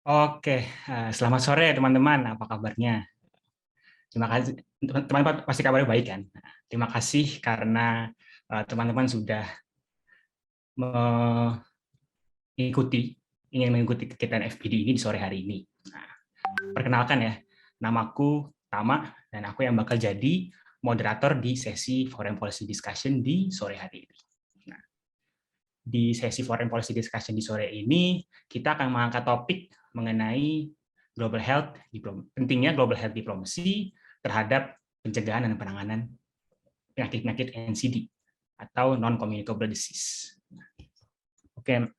Oke, selamat sore teman-teman. Apa kabarnya? Terima kasih. Teman-teman pasti kabarnya baik kan? Nah, terima kasih karena teman-teman sudah ingin mengikuti kegiatan FPD ini di sore hari ini. Nah, perkenalkan ya, namaku Tama dan aku yang bakal jadi moderator di sesi Foreign Policy Discussion di sore hari ini. Nah, di sesi Foreign Policy Discussion di sore ini, kita akan mengangkat topik mengenai pentingnya global health diplomacy terhadap pencegahan dan penanganan penyakit-penyakit NCD atau non-communicable disease. Oke,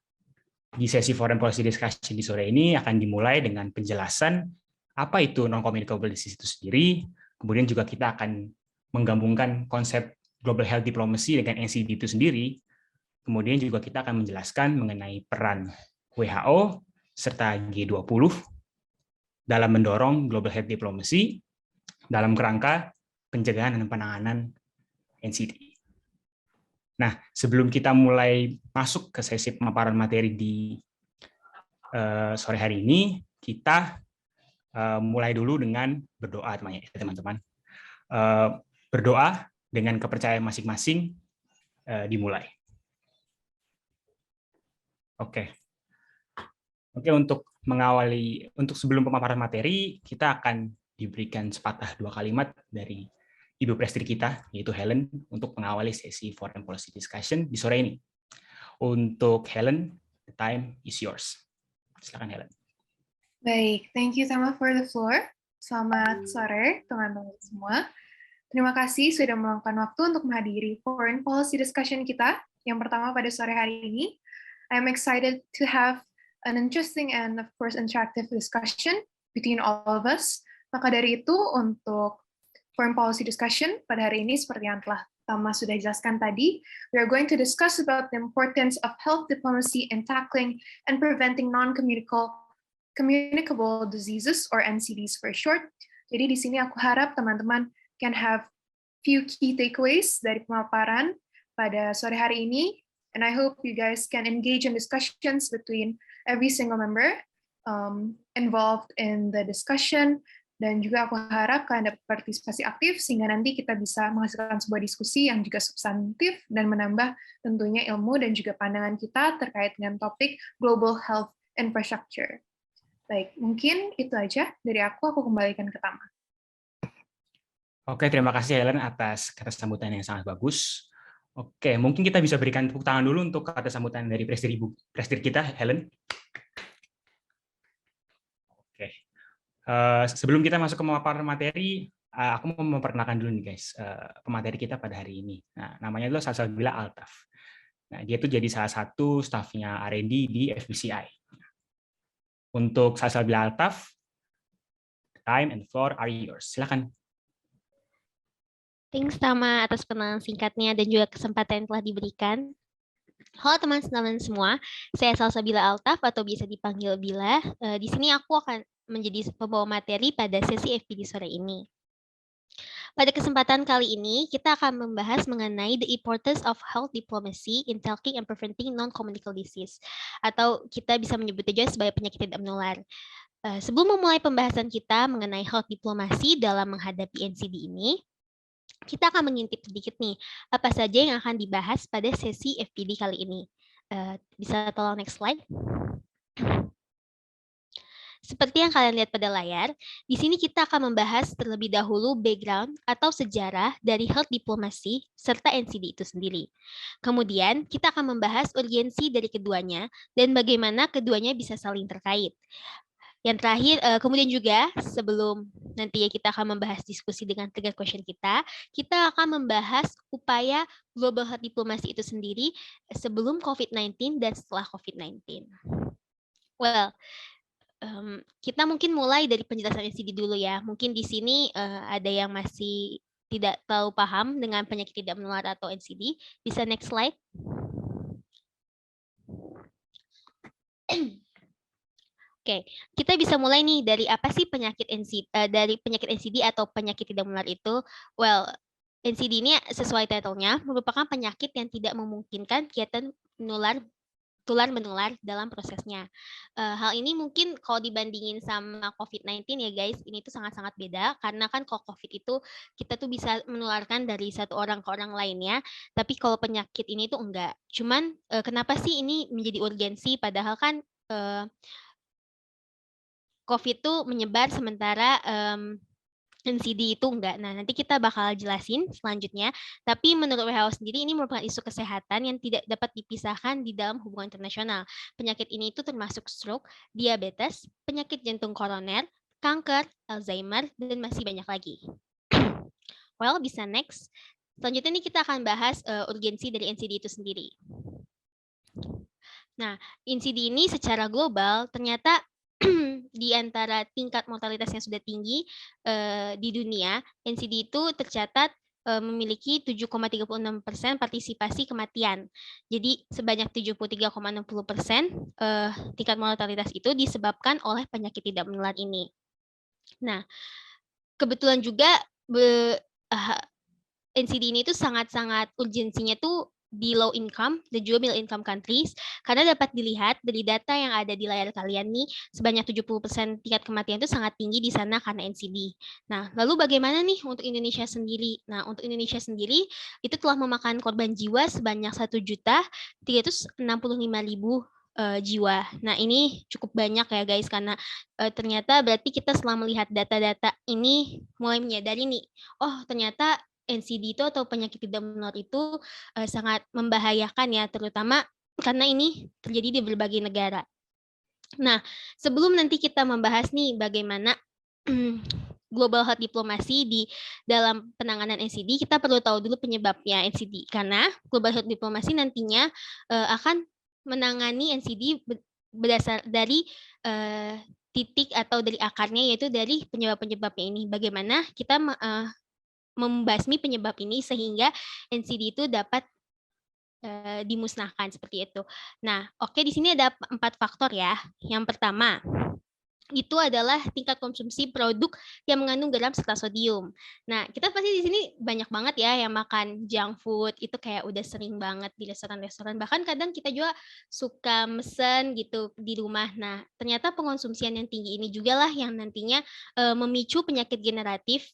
di sesi Foreign Policy Discussion di sore ini akan dimulai dengan penjelasan apa itu non-communicable disease itu sendiri, kemudian juga kita akan menggabungkan konsep global health diplomacy dengan NCD itu sendiri. Kemudian juga kita akan menjelaskan mengenai peran WHO serta G20 dalam mendorong global health diplomacy dalam kerangka pencegahan dan penanganan NCD. Nah, sebelum kita mulai masuk ke sesi pemaparan materi di sore hari ini, kita mulai dulu dengan berdoa, teman-teman. Berdoa dengan kepercayaan masing-masing dimulai. Oke, untuk sebelum pemaparan materi, kita akan diberikan sepatah dua kalimat dari Ibu Prestri kita, yaitu Helen, untuk mengawali sesi Foreign Policy Discussion di sore ini. Untuk Helen, the time is yours. Silakan Helen. Baik, thank you Tama for the floor. Selamat sore teman-teman semua. Terima kasih sudah meluangkan waktu untuk menghadiri Foreign Policy Discussion kita yang pertama pada sore hari ini. I'm excited to have an interesting and of course interactive discussion between all of us. Maka dari itu untuk Foreign Policy Discussion pada hari ini seperti yang telah Tama sudah jelaskan tadi, we are going to discuss about the importance of health diplomacy in tackling and preventing non-communicable diseases or NCDs for short. Jadi di sini aku harap teman-teman can have few key takeaways dari pemaparan pada sore hari ini, and I hope you guys can engage in discussions between every single member involved in the discussion, dan juga aku harap kalian dapat partisipasi aktif sehingga nanti kita bisa menghasilkan sebuah diskusi yang juga substantif dan menambah tentunya ilmu dan juga pandangan kita terkait dengan topik global health infrastructure. Baik, mungkin itu aja dari aku kembalikan ke Tama. Oke, terima kasih Helen atas kata sambutan yang sangat bagus. Oke, mungkin kita bisa berikan tepuk tangan dulu untuk kata sambutan dari Prestri kita, Helen. Oke. Sebelum kita masuk ke pemaparan materi, aku mau memperkenalkan dulu nih guys, pemateri kita pada hari ini. Nah, namanya adalah Salsabila Altaf. Nah, dia itu jadi salah satu stafnya R&D di FBCI. Untuk Salsabila Altaf, time and floor are yours. Silakan. Thanks Tama atas perkenalan singkatnya dan juga kesempatan yang telah diberikan. Halo teman-teman semua, saya Salsabila Altaf atau biasa dipanggil Bila. Di sini aku akan menjadi pembawa materi pada sesi FPD sore ini. Pada kesempatan kali ini, kita akan membahas mengenai the importance of health diplomacy in tackling and preventing non-communicable disease, atau kita bisa menyebutnya juga sebagai penyakit tidak menular. Sebelum memulai pembahasan kita mengenai health diplomasi dalam menghadapi NCD ini, kita akan mengintip sedikit nih, apa saja yang akan dibahas pada sesi FPD kali ini. Bisa tolong next slide. Seperti yang kalian lihat pada layar, di sini kita akan membahas terlebih dahulu background atau sejarah dari health diplomasi serta NCD itu sendiri. Kemudian, kita akan membahas urgensi dari keduanya dan bagaimana keduanya bisa saling terkait. Yang terakhir, kemudian juga sebelum nanti kita akan membahas diskusi dengan trigger question kita akan membahas upaya global health diplomasi itu sendiri sebelum COVID-19 dan setelah COVID-19. Well, kita mungkin mulai dari penjelasan NCD dulu ya. Mungkin di sini ada yang masih tidak terlalu paham dengan penyakit tidak menular atau NCD. Bisa next slide. Oke, kita bisa mulai nih dari apa sih penyakit NCD atau penyakit tidak menular itu? Well, NCD ini sesuai title-nya merupakan penyakit yang tidak memungkinkan kegiatan menular tular-menular dalam prosesnya. Hal ini mungkin kalau dibandingin sama COVID-19 ya guys, ini tuh sangat-sangat beda karena kan kalau COVID itu kita tuh bisa menularkan dari satu orang ke orang lainnya, tapi kalau penyakit ini tuh enggak. Cuman kenapa sih ini menjadi urgensi padahal kan COVID tuh menyebar sementara NCD itu enggak. Nah, nanti kita bakal jelasin selanjutnya. Tapi menurut WHO sendiri ini merupakan isu kesehatan yang tidak dapat dipisahkan di dalam hubungan internasional. Penyakit ini itu termasuk stroke, diabetes, penyakit jantung koroner, kanker, Alzheimer, dan masih banyak lagi. Well, bisa next. Selanjutnya ini kita akan bahas urgensi dari NCD itu sendiri. Nah, NCD ini secara global ternyata di antara tingkat mortalitas yang sudah tinggi di dunia, NCD itu tercatat memiliki 7,36% partisipasi kematian. Jadi sebanyak 73,60% tingkat mortalitas itu disebabkan oleh penyakit tidak menular ini. Nah, kebetulan juga NCD ini tuh sangat-sangat urgensinya tuh di low income dan juga middle income countries karena dapat dilihat dari data yang ada di layar kalian nih sebanyak 70% tingkat kematian itu sangat tinggi di sana karena NCD. Nah, lalu bagaimana nih untuk Indonesia sendiri? Nah, untuk Indonesia sendiri itu telah memakan korban jiwa sebanyak 1.365.000 jiwa. Nah, ini cukup banyak ya guys karena ternyata berarti kita setelah melihat data-data ini mulai menyadari nih, oh ternyata NCD itu atau penyakit tidak menular itu sangat membahayakan ya, terutama karena ini terjadi di berbagai negara. Nah, sebelum nanti kita membahas nih bagaimana global health diplomasi di dalam penanganan NCD, kita perlu tahu dulu penyebabnya NCD. Karena global health diplomasi nantinya akan menangani NCD berdasar dari titik atau dari akarnya, yaitu dari penyebab-penyebabnya ini. Bagaimana kita membasmi penyebab ini sehingga NCD itu dapat dimusnahkan seperti itu. Nah, oke, di sini ada 4 faktor ya. Yang pertama itu adalah tingkat konsumsi produk yang mengandung garam serta sodium. Nah, kita pasti di sini banyak banget ya yang makan junk food, itu kayak udah sering banget di restoran-restoran. Bahkan kadang kita juga suka mesen gitu di rumah. Nah, ternyata pengonsumsian yang tinggi ini juga lah yang nantinya memicu penyakit generatif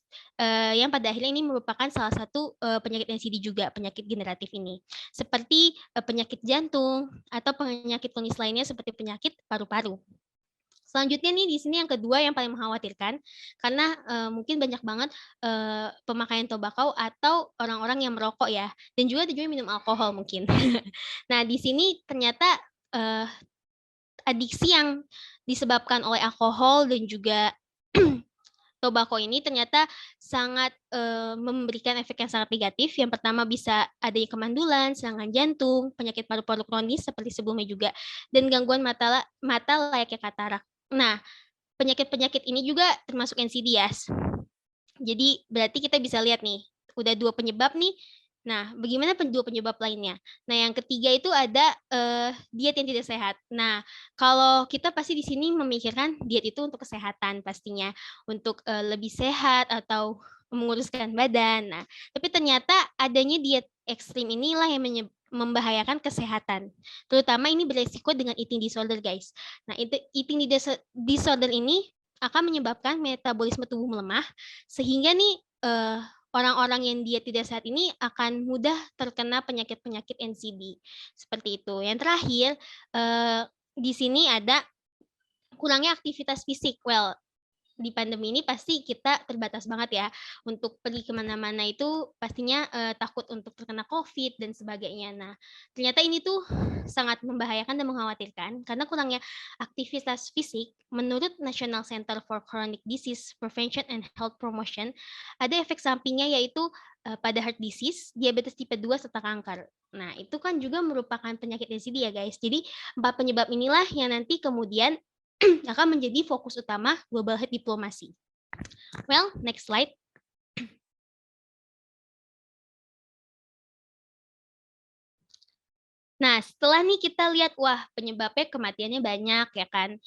yang pada akhirnya ini merupakan salah satu penyakit NCD juga, penyakit generatif ini. Seperti penyakit jantung atau penyakit kronis lainnya seperti penyakit paru-paru. Selanjutnya nih di sini yang kedua yang paling mengkhawatirkan karena mungkin banyak banget pemakaian tobacco atau orang-orang yang merokok ya, dan juga minum alkohol mungkin. Nah, di sini ternyata adiksi yang disebabkan oleh alkohol dan juga tobacco ini ternyata sangat memberikan efek yang sangat negatif. Yang pertama bisa adanya kemandulan, serangan jantung, penyakit paru-paru kronis seperti sebelumnya juga, dan gangguan mata layaknya katarak. Nah, penyakit-penyakit ini juga termasuk NCD-Yas. Jadi berarti kita bisa lihat nih, udah 2 penyebab nih. Nah, bagaimana 2 penyebab lainnya? Nah, yang ketiga itu ada diet yang tidak sehat. Nah, kalau kita pasti di sini memikirkan diet itu untuk kesehatan pastinya, untuk lebih sehat atau menguruskan badan. Nah, tapi ternyata adanya diet ekstrim inilah yang membahayakan kesehatan. Terutama ini beresiko dengan eating disorder, guys. Nah, eating disorder ini akan menyebabkan metabolisme tubuh melemah, sehingga nih orang-orang yang diet tidak sehat ini akan mudah terkena penyakit-penyakit NCD. Seperti itu. Yang terakhir, di sini ada kurangnya aktivitas fisik. Well, di pandemi ini pasti kita terbatas banget ya untuk pergi kemana-mana, itu pastinya takut untuk terkena COVID dan sebagainya. Nah, ternyata ini tuh sangat membahayakan dan mengkhawatirkan karena kurangnya aktivitas fisik. Menurut National Center for Chronic Disease Prevention and Health Promotion, ada efek sampingnya yaitu pada heart disease, diabetes tipe 2 serta kanker. Nah, itu kan juga merupakan penyakit NCD ya guys. Jadi 4 penyebab inilah yang nanti kemudian akan menjadi fokus utama global health diplomasi. Well, next slide. Nah, setelah nih kita lihat, wah penyebabnya kematiannya banyak ya kan,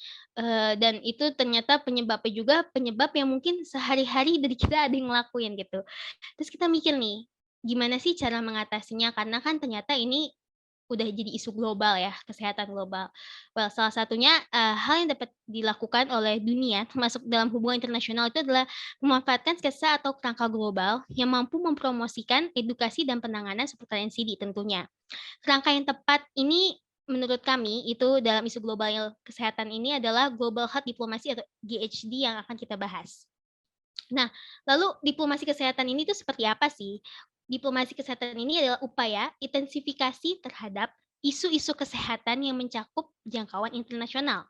dan itu ternyata penyebabnya juga penyebab yang mungkin sehari-hari dari kita ada yang ngelakuin gitu. Terus kita mikir nih, gimana sih cara mengatasinya? Karena kan ternyata ini udah jadi isu global ya, kesehatan global. Well, salah satunya hal yang dapat dilakukan oleh dunia termasuk dalam hubungan internasional itu adalah memanfaatkan sketsa atau kerangka global yang mampu mempromosikan edukasi dan penanganan seputar NCD tentunya. Kerangka yang tepat ini menurut kami itu dalam isu global kesehatan ini adalah Global Health Diplomacy atau GHD yang akan kita bahas. Nah, lalu diplomasi kesehatan ini tuh seperti apa sih? Diplomasi kesehatan ini adalah upaya intensifikasi terhadap isu-isu kesehatan yang mencakup jangkauan internasional.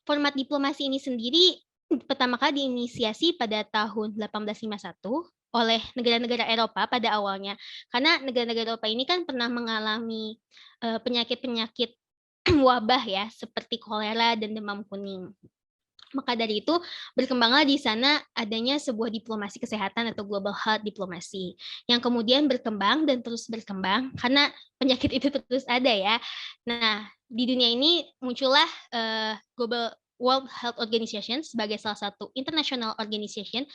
Format diplomasi ini sendiri pertama kali diinisiasi pada tahun 1851 oleh negara-negara Eropa pada awalnya. Karena negara-negara Eropa ini kan pernah mengalami penyakit-penyakit wabah ya, seperti kolera dan demam kuning. Maka dari itu berkembanglah di sana adanya sebuah diplomasi kesehatan atau global health diplomasi yang kemudian berkembang dan terus berkembang karena penyakit itu terus ada ya. Nah, di dunia ini muncullah Global World Health Organization sebagai salah satu international organization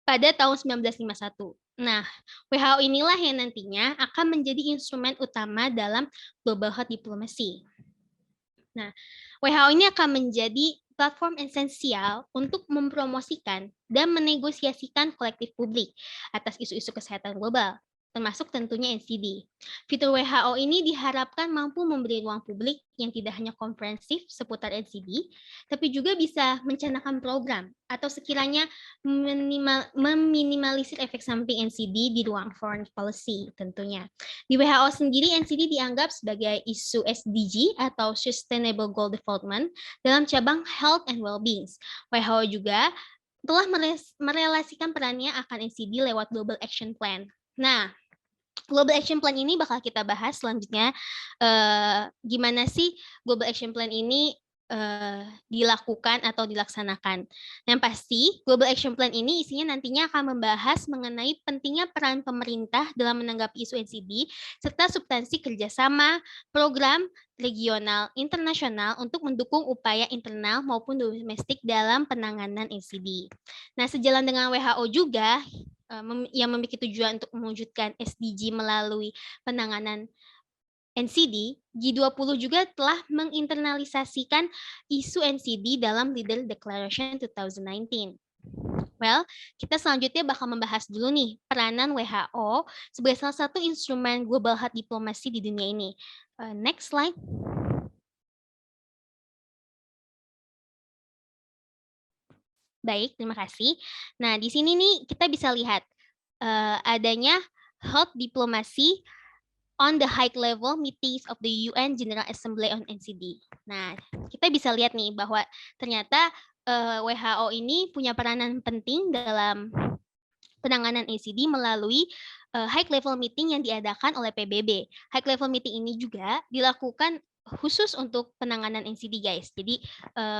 pada tahun 1951. Nah, WHO inilah yang nantinya akan menjadi instrumen utama dalam global health diplomasi. Nah, WHO ini akan menjadi platform esensial untuk mempromosikan dan menegosiasikan kolektif publik atas isu-isu kesehatan global, termasuk tentunya NCD. Fitur WHO ini diharapkan mampu memberi ruang publik yang tidak hanya komprehensif seputar NCD, tapi juga bisa mencanangkan program atau sekiranya meminimalisir efek samping NCD di ruang foreign policy tentunya. Di WHO sendiri, NCD dianggap sebagai isu SDG atau Sustainable Goal Development dalam cabang Health and Well-being. WHO juga telah merelasikan perannya akan NCD lewat Global Action Plan. Nah, Global Action Plan ini bakal kita bahas selanjutnya. Gimana sih Global Action Plan ini dilakukan atau dilaksanakan. Yang pasti, Global Action Plan ini isinya nantinya akan membahas mengenai pentingnya peran pemerintah dalam menanggapi isu NCD, serta substansi kerjasama, program, regional, internasional untuk mendukung upaya internal maupun domestik dalam penanganan NCD. Nah, sejalan dengan WHO juga, yang memiliki tujuan untuk mewujudkan SDG melalui penanganan NCD, G20 juga telah menginternalisasikan isu NCD dalam Leader Declaration 2019. Well, kita selanjutnya bakal membahas dulu nih peranan WHO sebagai salah satu instrumen global health diplomasi di dunia ini. Next slide. Baik, terima kasih. Nah, di sini nih kita bisa lihat adanya health diplomasi on the high level meetings of the UN General Assembly on NCD. Nah, kita bisa lihat nih bahwa ternyata WHO ini punya peranan penting dalam penanganan NCD melalui high level meeting yang diadakan oleh PBB. High level meeting ini juga dilakukan khusus untuk penanganan NCD, guys. Jadi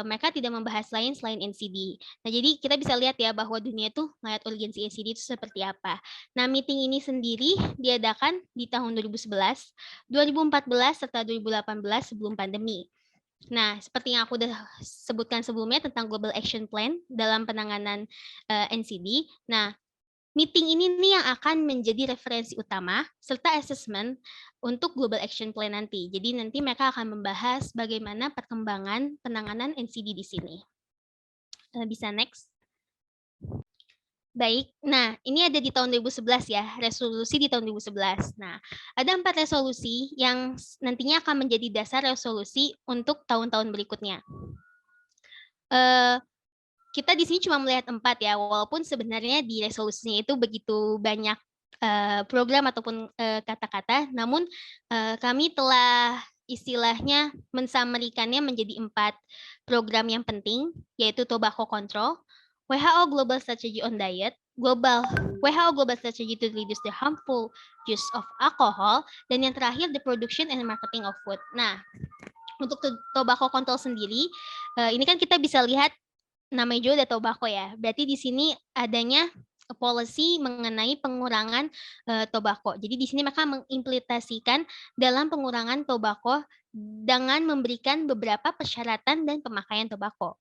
mereka tidak membahas lain selain NCD. Nah, jadi kita bisa lihat ya bahwa dunia tuh melihat urgensi NCD itu seperti apa. Nah, meeting ini sendiri diadakan di tahun 2011, 2014, serta 2018 sebelum pandemi. Nah, seperti yang aku udah sebutkan sebelumnya tentang Global Action Plan dalam penanganan NCD. Nah, meeting ini nih yang akan menjadi referensi utama serta assessment untuk Global Action Plan nanti. Jadi nanti mereka akan membahas bagaimana perkembangan penanganan NCD di sini. Bisa next. Baik, nah ini ada di tahun 2011 ya, resolusi di tahun 2011. Nah, ada 4 resolusi yang nantinya akan menjadi dasar resolusi untuk tahun-tahun berikutnya. Kita di sini cuma melihat 4 ya, walaupun sebenarnya di resolusinya itu begitu banyak program ataupun kata-kata, namun kami telah istilahnya mensamerikannya menjadi 4 program yang penting, yaitu Tobacco Control, WHO Global Strategy on Diet, WHO Global Strategy to Reduce the Harmful Use of Alcohol, dan yang terakhir the Production and Marketing of Food. Nah, untuk Tobacco Control sendiri, ini kan kita bisa lihat namanya juga ada tobacco ya. Berarti di sini adanya policy mengenai pengurangan tobacco. Jadi di sini mereka mengimplementasikan dalam pengurangan tobacco dengan memberikan beberapa persyaratan dan pemakaian tobacco.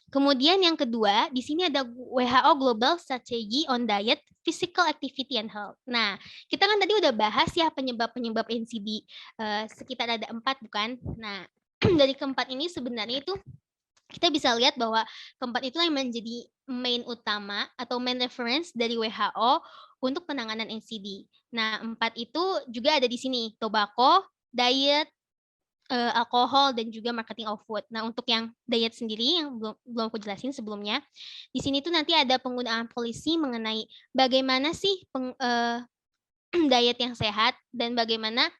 Kemudian yang kedua, di sini ada WHO Global Strategy on Diet, Physical Activity and Health. Nah, kita kan tadi udah bahas ya penyebab-penyebab NCD, sekitar ada 4 bukan? Nah, dari keempat ini sebenarnya itu kita bisa lihat bahwa keempat itulah yang menjadi main utama atau main reference dari WHO untuk penanganan NCD. Nah, 4 itu juga ada di sini, tobacco, diet, alkohol, dan juga marketing of food. Nah, untuk yang diet sendiri yang belum aku jelasin sebelumnya, di sini tuh nanti ada penggunaan polisi mengenai bagaimana sih diet yang sehat dan bagaimana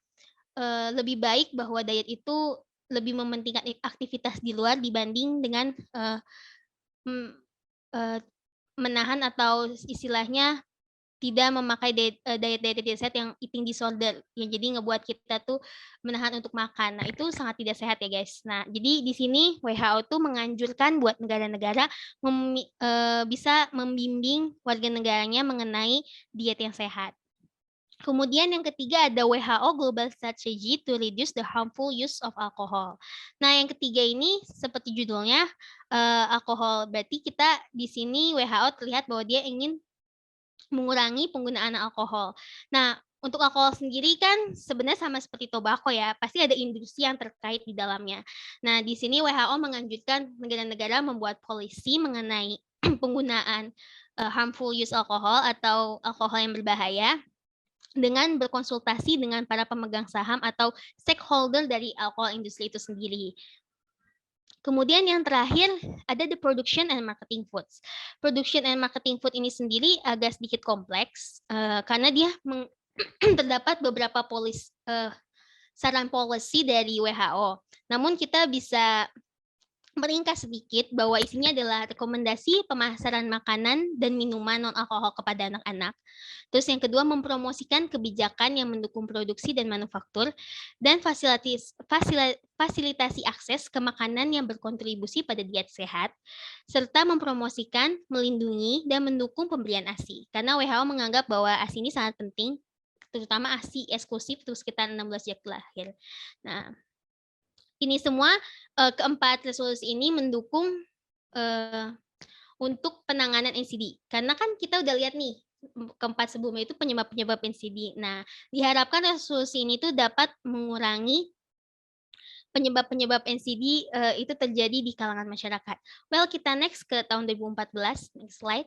lebih baik bahwa diet itu lebih mementingkan aktivitas di luar dibanding dengan menahan atau istilahnya tidak memakai diet sehat yang eating disorder, yang jadi ngebuat kita tuh menahan untuk makan. Nah, itu sangat tidak sehat ya guys. Nah, jadi di sini WHO tuh menganjurkan buat negara-negara bisa membimbing warga negaranya mengenai diet yang sehat. Kemudian yang ketiga ada WHO Global Strategy to Reduce the Harmful Use of Alcohol. Nah, yang ketiga ini seperti judulnya alkohol. Berarti kita di sini WHO terlihat bahwa dia ingin mengurangi penggunaan alkohol. Nah, untuk alkohol sendiri kan sebenarnya sama seperti tobacco ya, pasti ada industri yang terkait di dalamnya. Nah, di sini WHO menganjurkan negara-negara membuat polisi mengenai penggunaan harmful use alkohol atau alkohol yang berbahaya dengan berkonsultasi dengan para pemegang saham atau stakeholder dari alkohol industri itu sendiri. Kemudian yang terakhir ada the production and marketing foods. Production and marketing food ini sendiri agak sedikit kompleks karena dia terdapat beberapa saran policy dari WHO. Namun kita bisa meringkas sedikit bahwa isinya adalah rekomendasi pemasaran makanan dan minuman non-alkohol kepada anak-anak. Terus yang kedua, mempromosikan kebijakan yang mendukung produksi dan manufaktur, dan fasilitasi akses ke makanan yang berkontribusi pada diet sehat, serta mempromosikan, melindungi, dan mendukung pemberian ASI. Karena WHO menganggap bahwa ASI ini sangat penting, terutama ASI eksklusif untuk sekitar 16 sejak lahir. Nah, ini semua keempat resolusi ini mendukung untuk penanganan NCD. Karena kan kita udah lihat nih, keempat sebelumnya itu penyebab-penyebab NCD. Nah, diharapkan resolusi ini tuh dapat mengurangi penyebab-penyebab NCD itu terjadi di kalangan masyarakat. Well, kita next ke tahun 2014. Next slide.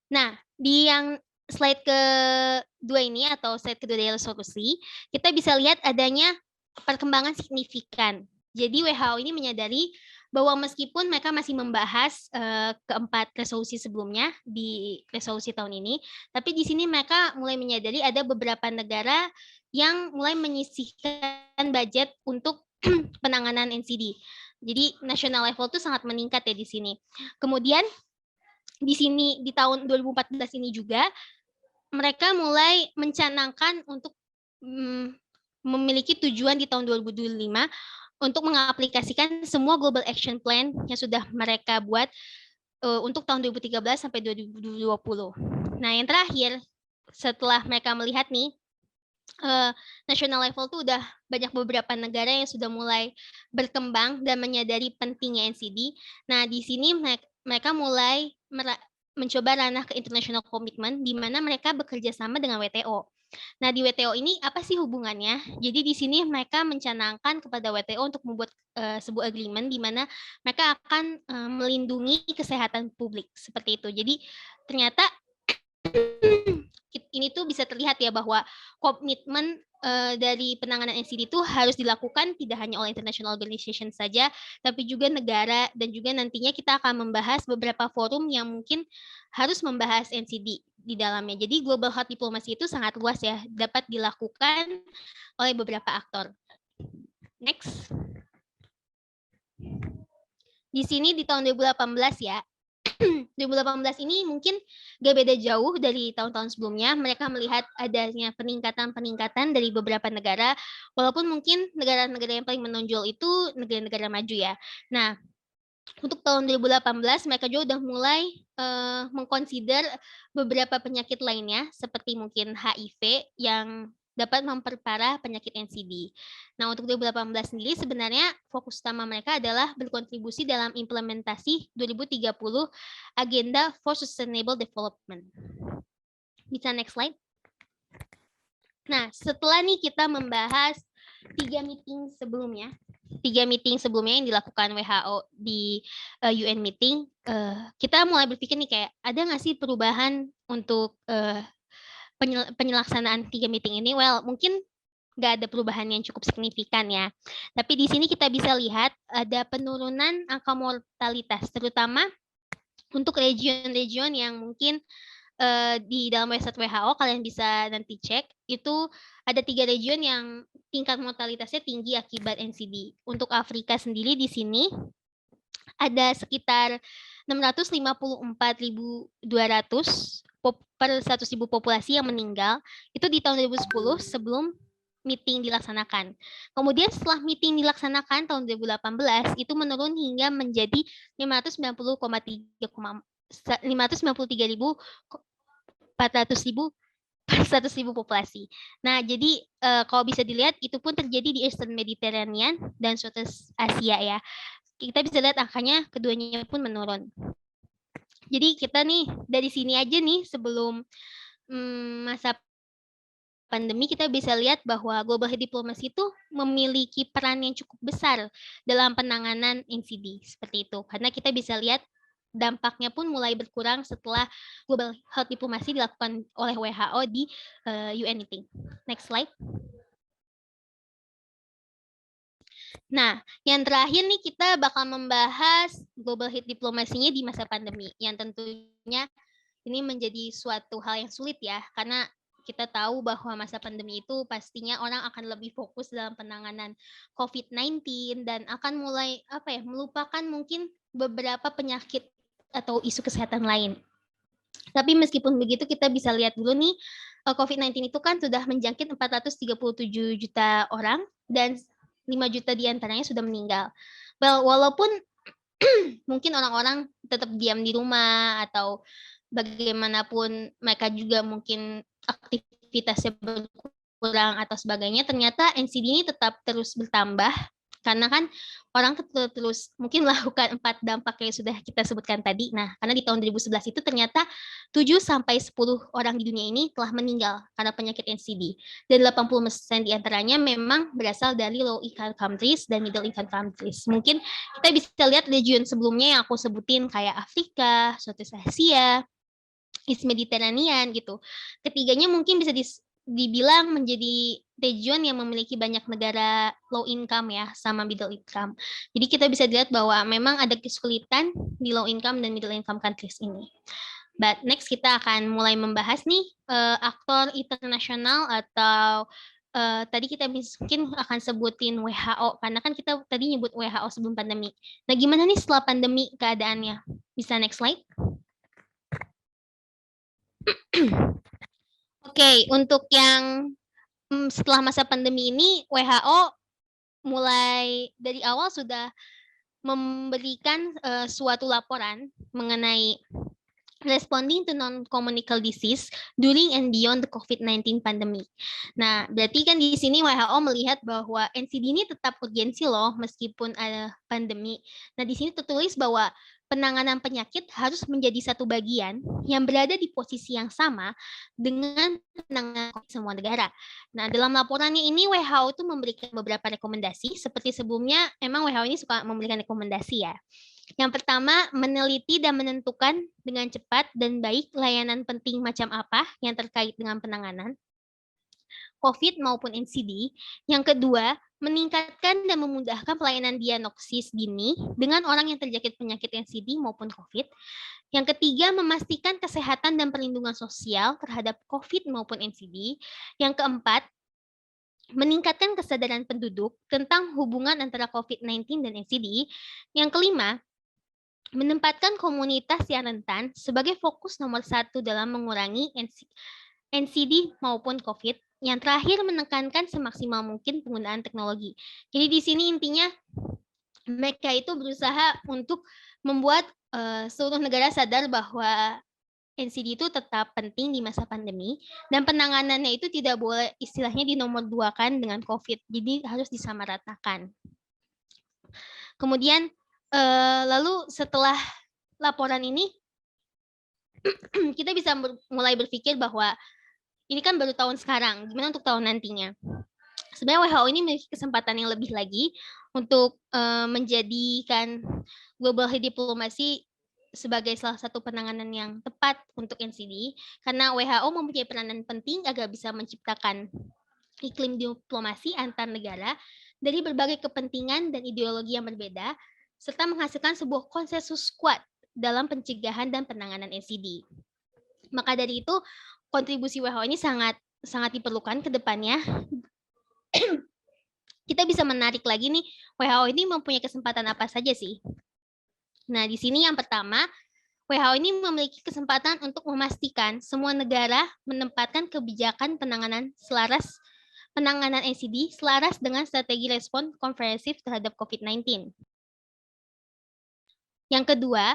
Nah, di yang slide kedua ini atau slide kedua dari resolusi, kita bisa lihat adanya perkembangan signifikan. Jadi WHO ini menyadari bahwa meskipun mereka masih membahas keempat resolusi sebelumnya di resolusi tahun ini, tapi di sini mereka mulai menyadari ada beberapa negara yang mulai menyisihkan budget untuk penanganan NCD. Jadi national level itu sangat meningkat ya di sini. Kemudian di sini di tahun 2014 ini juga mereka mulai mencanangkan untuk memiliki tujuan di tahun 2025 untuk mengaplikasikan semua Global Action Plan yang sudah mereka buat untuk tahun 2013 sampai 2020. Nah, yang terakhir, setelah mereka melihat nih, national level tuh udah banyak beberapa negara yang sudah mulai berkembang dan menyadari pentingnya NCD. Nah, di sini mereka mulai mencoba ranah ke international commitment, di mana mereka bekerja sama dengan WTO. Nah, di WTO ini apa sih hubungannya? Jadi di sini mereka mencanangkan kepada WTO untuk membuat sebuah agreement di mana mereka akan melindungi kesehatan publik seperti itu. Jadi ternyata ini tuh bisa terlihat ya bahwa komitmen dari penanganan NCD itu harus dilakukan tidak hanya oleh international organization saja, tapi juga negara, dan juga nantinya kita akan membahas beberapa forum yang mungkin harus membahas NCD di dalamnya. Jadi global health diplomacy itu sangat luas ya, dapat dilakukan oleh beberapa aktor. Next. Di sini di tahun 2018 ya, 2018 ini mungkin gak beda jauh dari tahun-tahun sebelumnya. Mereka melihat adanya peningkatan dari beberapa negara, walaupun mungkin negara-negara yang paling menonjol itu negara-negara maju ya. Nah, untuk tahun 2018 mereka juga udah mulai mengconsider beberapa penyakit lainnya seperti mungkin HIV yang dapat memperparah penyakit NCD. Nah, untuk 2018 sendiri sebenarnya fokus utama mereka adalah berkontribusi dalam implementasi 2030 Agenda for Sustainable Development. Bisa next slide. Nah, setelah nih kita membahas 3 meeting sebelumnya yang dilakukan WHO di UN meeting, kita mulai berpikir nih kayak ada nggak sih perubahan untuk penyelaksanaan 3 meeting ini? Well, mungkin nggak ada perubahan yang cukup signifikan ya. Tapi di sini kita bisa lihat ada penurunan angka mortalitas, terutama untuk region-region yang mungkin di dalam website WHO kalian bisa nanti cek, itu ada 3 region yang tingkat mortalitasnya tinggi akibat NCD. Untuk Afrika sendiri di sini ada sekitar 654.200 per 100.000 populasi yang meninggal, itu di tahun 2010 sebelum meeting dilaksanakan. Kemudian setelah meeting dilaksanakan tahun 2018, itu menurun hingga menjadi 593.400.000 per 100.000 populasi. Nah, jadi kalau bisa dilihat itu pun terjadi di Eastern Mediterranean dan Southeast Asia ya. Kita bisa lihat angkanya keduanya pun menurun. Jadi kita nih dari sini aja nih sebelum masa pandemi kita bisa lihat bahwa global health diplomacy itu memiliki peran yang cukup besar dalam penanganan NCD seperti itu. Karena kita bisa lihat dampaknya pun mulai berkurang setelah global health diplomasi dilakukan oleh WHO di UN meeting. Next slide. Nah, yang terakhir nih kita bakal membahas global health diplomasinya di masa pandemi, yang tentunya ini menjadi suatu hal yang sulit ya, karena kita tahu bahwa masa pandemi itu pastinya orang akan lebih fokus dalam penanganan COVID-19 dan akan mulai melupakan mungkin beberapa penyakit atau isu kesehatan lain. Tapi meskipun begitu kita bisa lihat dulu nih COVID-19 itu kan sudah menjangkit 437 juta orang dan 5 juta diantaranya sudah meninggal. Well, walaupun mungkin orang-orang tetap diam di rumah atau bagaimanapun mereka juga mungkin aktivitasnya berkurang atau sebagainya, ternyata NCD ini tetap terus bertambah karena kan orang terus mungkin melakukan 4 dampak yang sudah kita sebutkan tadi. Nah, karena di tahun 2011 itu ternyata 7-10 orang di dunia ini telah meninggal karena penyakit NCD. Dan 80% diantaranya memang berasal dari low income countries dan middle income countries. Mungkin kita bisa lihat region sebelumnya yang aku sebutin kayak Afrika, Southeast Asia, East Mediterranean gitu. Ketiganya mungkin bisa dibilang menjadi region yang memiliki banyak negara low income ya, sama middle income. Jadi kita bisa lihat bahwa memang ada kesulitan di low income dan middle income countries ini. But next kita akan mulai membahas nih aktor internasional atau tadi kita mungkin akan sebutin WHO, karena kan kita tadi nyebut WHO sebelum pandemi. Nah, gimana nih setelah pandemi keadaannya? Bisa next slide? Oke, untuk yang setelah masa pandemi ini, WHO mulai dari awal sudah memberikan suatu laporan mengenai responding to non-communicable disease during and beyond the COVID-19 pandemic. Nah, berarti kan di sini WHO melihat bahwa NCD ini tetap urgensi loh meskipun ada pandemi. Nah, di sini tertulis bahwa penanganan penyakit harus menjadi satu bagian yang berada di posisi yang sama dengan penanganan COVID semua negara. Nah, dalam laporannya ini WHO itu memberikan beberapa rekomendasi, seperti sebelumnya emang WHO ini suka memberikan rekomendasi ya. Yang pertama, meneliti dan menentukan dengan cepat dan baik layanan penting macam apa yang terkait dengan penanganan COVID maupun NCD. Yang kedua, meningkatkan dan memudahkan pelayanan diagnosis dini dengan orang yang terjangkit penyakit NCD maupun COVID. Yang ketiga, memastikan kesehatan dan perlindungan sosial terhadap COVID maupun NCD. Yang keempat, meningkatkan kesadaran penduduk tentang hubungan antara COVID-19 dan NCD. Yang kelima, menempatkan komunitas yang rentan sebagai fokus nomor 1 dalam mengurangi NCD maupun COVID. Yang terakhir, menekankan semaksimal mungkin penggunaan teknologi. Jadi di sini intinya mereka itu berusaha untuk membuat seluruh negara sadar bahwa NCD itu tetap penting di masa pandemi, dan penanganannya itu tidak boleh istilahnya dinomor-duakan dengan COVID, jadi harus disamaratakan. Kemudian, lalu setelah laporan ini, kita bisa mulai berpikir bahwa ini kan baru tahun sekarang, gimana untuk tahun nantinya? Sebenarnya WHO ini memiliki kesempatan yang lebih lagi untuk menjadikan global health diplomacy sebagai salah satu penanganan yang tepat untuk NCD, karena WHO mempunyai peranan penting agar bisa menciptakan iklim diplomasi antar negara dari berbagai kepentingan dan ideologi yang berbeda, serta menghasilkan sebuah konsensus kuat dalam pencegahan dan penanganan NCD. Maka dari itu, kontribusi WHO ini sangat diperlukan ke depannya. Kita bisa menarik lagi nih, WHO ini mempunyai kesempatan apa saja sih? Nah, di sini yang pertama, WHO ini memiliki kesempatan untuk memastikan semua negara menempatkan kebijakan penanganan NCD selaras dengan strategi respon komprehensif terhadap COVID-19. Yang kedua,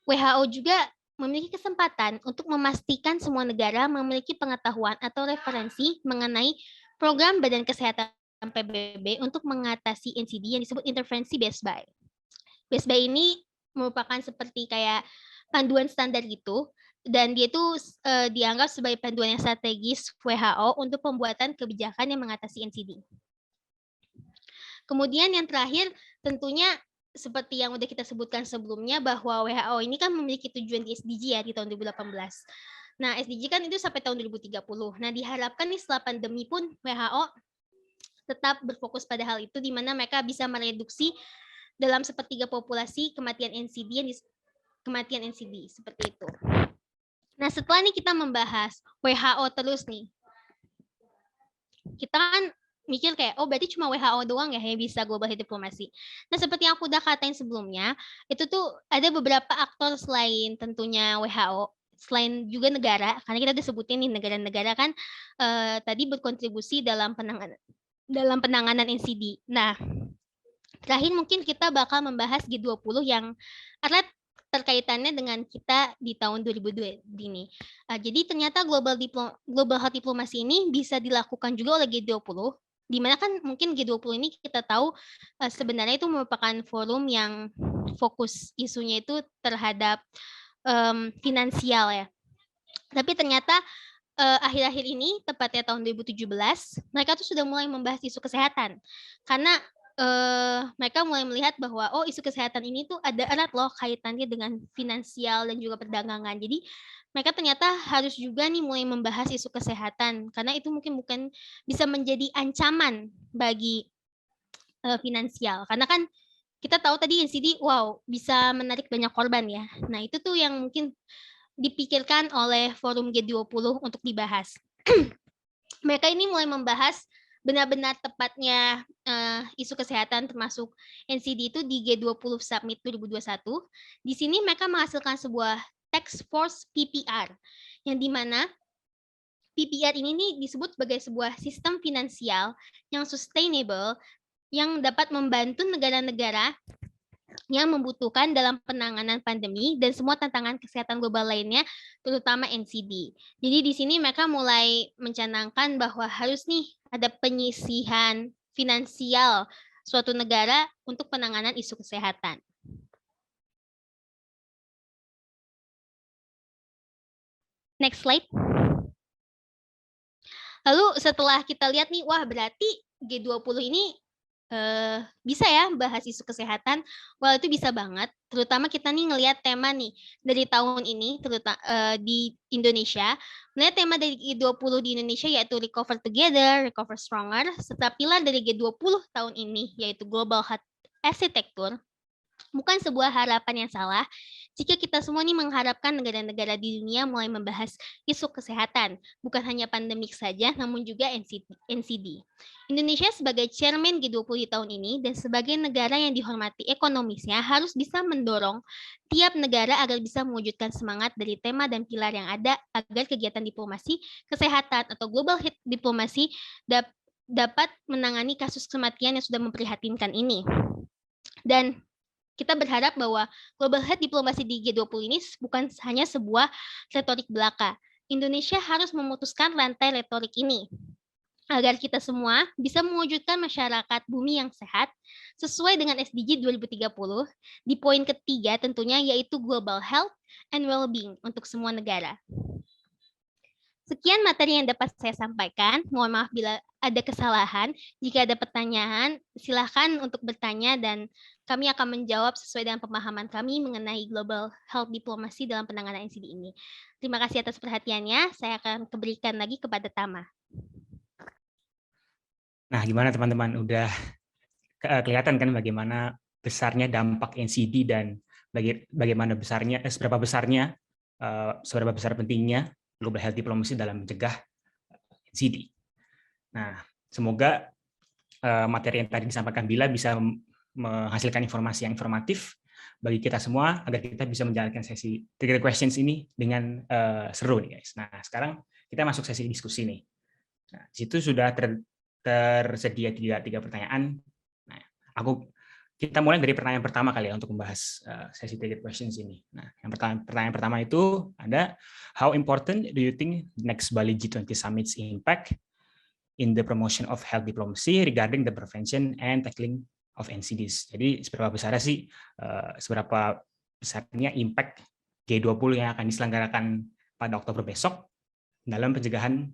WHO juga memiliki kesempatan untuk memastikan semua negara memiliki pengetahuan atau referensi mengenai program Badan Kesehatan PBB untuk mengatasi NCD yang disebut intervensi Best Buy. Best Buy ini merupakan seperti kayak panduan standar gitu, dan dia itu dianggap sebagai panduan yang strategis WHO untuk pembuatan kebijakan yang mengatasi NCD. Kemudian yang terakhir tentunya seperti yang udah kita sebutkan sebelumnya, bahwa WHO ini kan memiliki tujuan di SDG ya di tahun 2018. Nah, SDG kan itu sampai tahun 2030. Nah, diharapkan nih setelah pandemi pun WHO tetap berfokus pada hal itu, di mana mereka bisa mereduksi dalam sepertiga populasi kematian NCD seperti itu. Nah, setelah ini kita membahas WHO terus nih, kita kan mikir kayak, oh berarti cuma WHO doang ya yang bisa global health diplomacy. Nah, seperti yang aku udah katain sebelumnya, itu tuh ada beberapa aktor selain tentunya WHO, selain juga negara, karena kita udah sebutin nih negara-negara kan tadi berkontribusi dalam penanganan NCD. Nah, terakhir mungkin kita bakal membahas G20 yang erat terkaitannya dengan kita di tahun 2002 ini. Jadi ternyata global health diplomacy ini bisa dilakukan juga oleh G20, di mana kan mungkin G20 ini kita tahu sebenarnya itu merupakan forum yang fokus isunya itu terhadap finansial ya. Tapi ternyata akhir-akhir ini, tepatnya tahun 2017, mereka tuh sudah mulai membahas isu kesehatan. Karena mereka mulai melihat bahwa isu kesehatan ini tuh ada erat loh kaitannya dengan finansial dan juga perdagangan. Jadi mereka ternyata harus juga nih mulai membahas isu kesehatan, karena itu mungkin bukan bisa menjadi ancaman bagi finansial. Karena kan kita tahu tadi NCD, bisa menarik banyak korban ya. Nah, itu tuh yang mungkin dipikirkan oleh forum G20 untuk dibahas. Mereka ini mulai membahas benar-benar tepatnya isu kesehatan termasuk NCD itu di G20 Summit 2021. Di sini mereka menghasilkan sebuah task force PPR, yang dimana PPR ini nih disebut sebagai sebuah sistem finansial yang sustainable yang dapat membantu negara-negara yang membutuhkan dalam penanganan pandemi dan semua tantangan kesehatan global lainnya, terutama NCD. Jadi di sini mereka mulai mencanangkan bahwa harus nih ada penyisihan finansial suatu negara untuk penanganan isu kesehatan. Next slide. Lalu setelah kita lihat nih, wah berarti G20 ini bisa ya bahas isu kesehatan. Well, itu bisa banget, terutama kita nih ngelihat tema nih dari tahun ini, terutama di Indonesia. Melihat tema dari G20 di Indonesia yaitu Recover Together, Recover Stronger, serta pilar dari G20 tahun ini yaitu Global Health Architecture. Bukan sebuah harapan yang salah jika kita semua nih mengharapkan negara-negara di dunia mulai membahas isu kesehatan, bukan hanya pandemik saja, namun juga NCD. Indonesia sebagai chairman G20 di tahun ini dan sebagai negara yang dihormati ekonomisnya harus bisa mendorong tiap negara agar bisa mewujudkan semangat dari tema dan pilar yang ada agar kegiatan diplomasi kesehatan atau global health diplomasi dapat menangani kasus kematian yang sudah memprihatinkan ini. Dan Kita berharap bahwa global health diplomasi di G20 ini bukan hanya sebuah retorik belaka. Indonesia harus memutuskan rantai retorik ini agar kita semua bisa mewujudkan masyarakat bumi yang sehat sesuai dengan SDG 2030 di poin ketiga tentunya yaitu global health and well-being untuk semua negara. Sekian materi yang dapat saya sampaikan. Mohon maaf bila ada kesalahan. Jika ada pertanyaan, silakan untuk bertanya dan kami akan menjawab sesuai dengan pemahaman kami mengenai global health diplomasi dalam penanganan NCD ini. Terima kasih atas perhatiannya. Saya akan berikan lagi kepada Tama. Nah, gimana teman-teman? Udah kelihatan kan bagaimana besarnya dampak NCD dan bagaimana besarnya, seberapa besar pentingnya global health diplomacy dalam mencegah NCD. Nah, semoga materi yang tadi disampaikan Bila bisa menghasilkan informasi yang informatif bagi kita semua agar kita bisa menjalankan sesi 3 questions ini dengan seru nih guys. Nah, sekarang kita masuk sesi diskusi nih. Nah, di situ sudah tersedia tiga pertanyaan. Nah, kita mulai dari pertanyaan pertama kali ya untuk membahas sesi 3 questions ini. Nah, pertanyaan pertama itu ada, how important do you think next Bali G20 Summit's impact in the promotion of health diplomacy regarding the prevention and tackling of NCDs? Jadi seberapa besarnya impact G20 yang akan diselenggarakan pada Oktober besok dalam pencegahan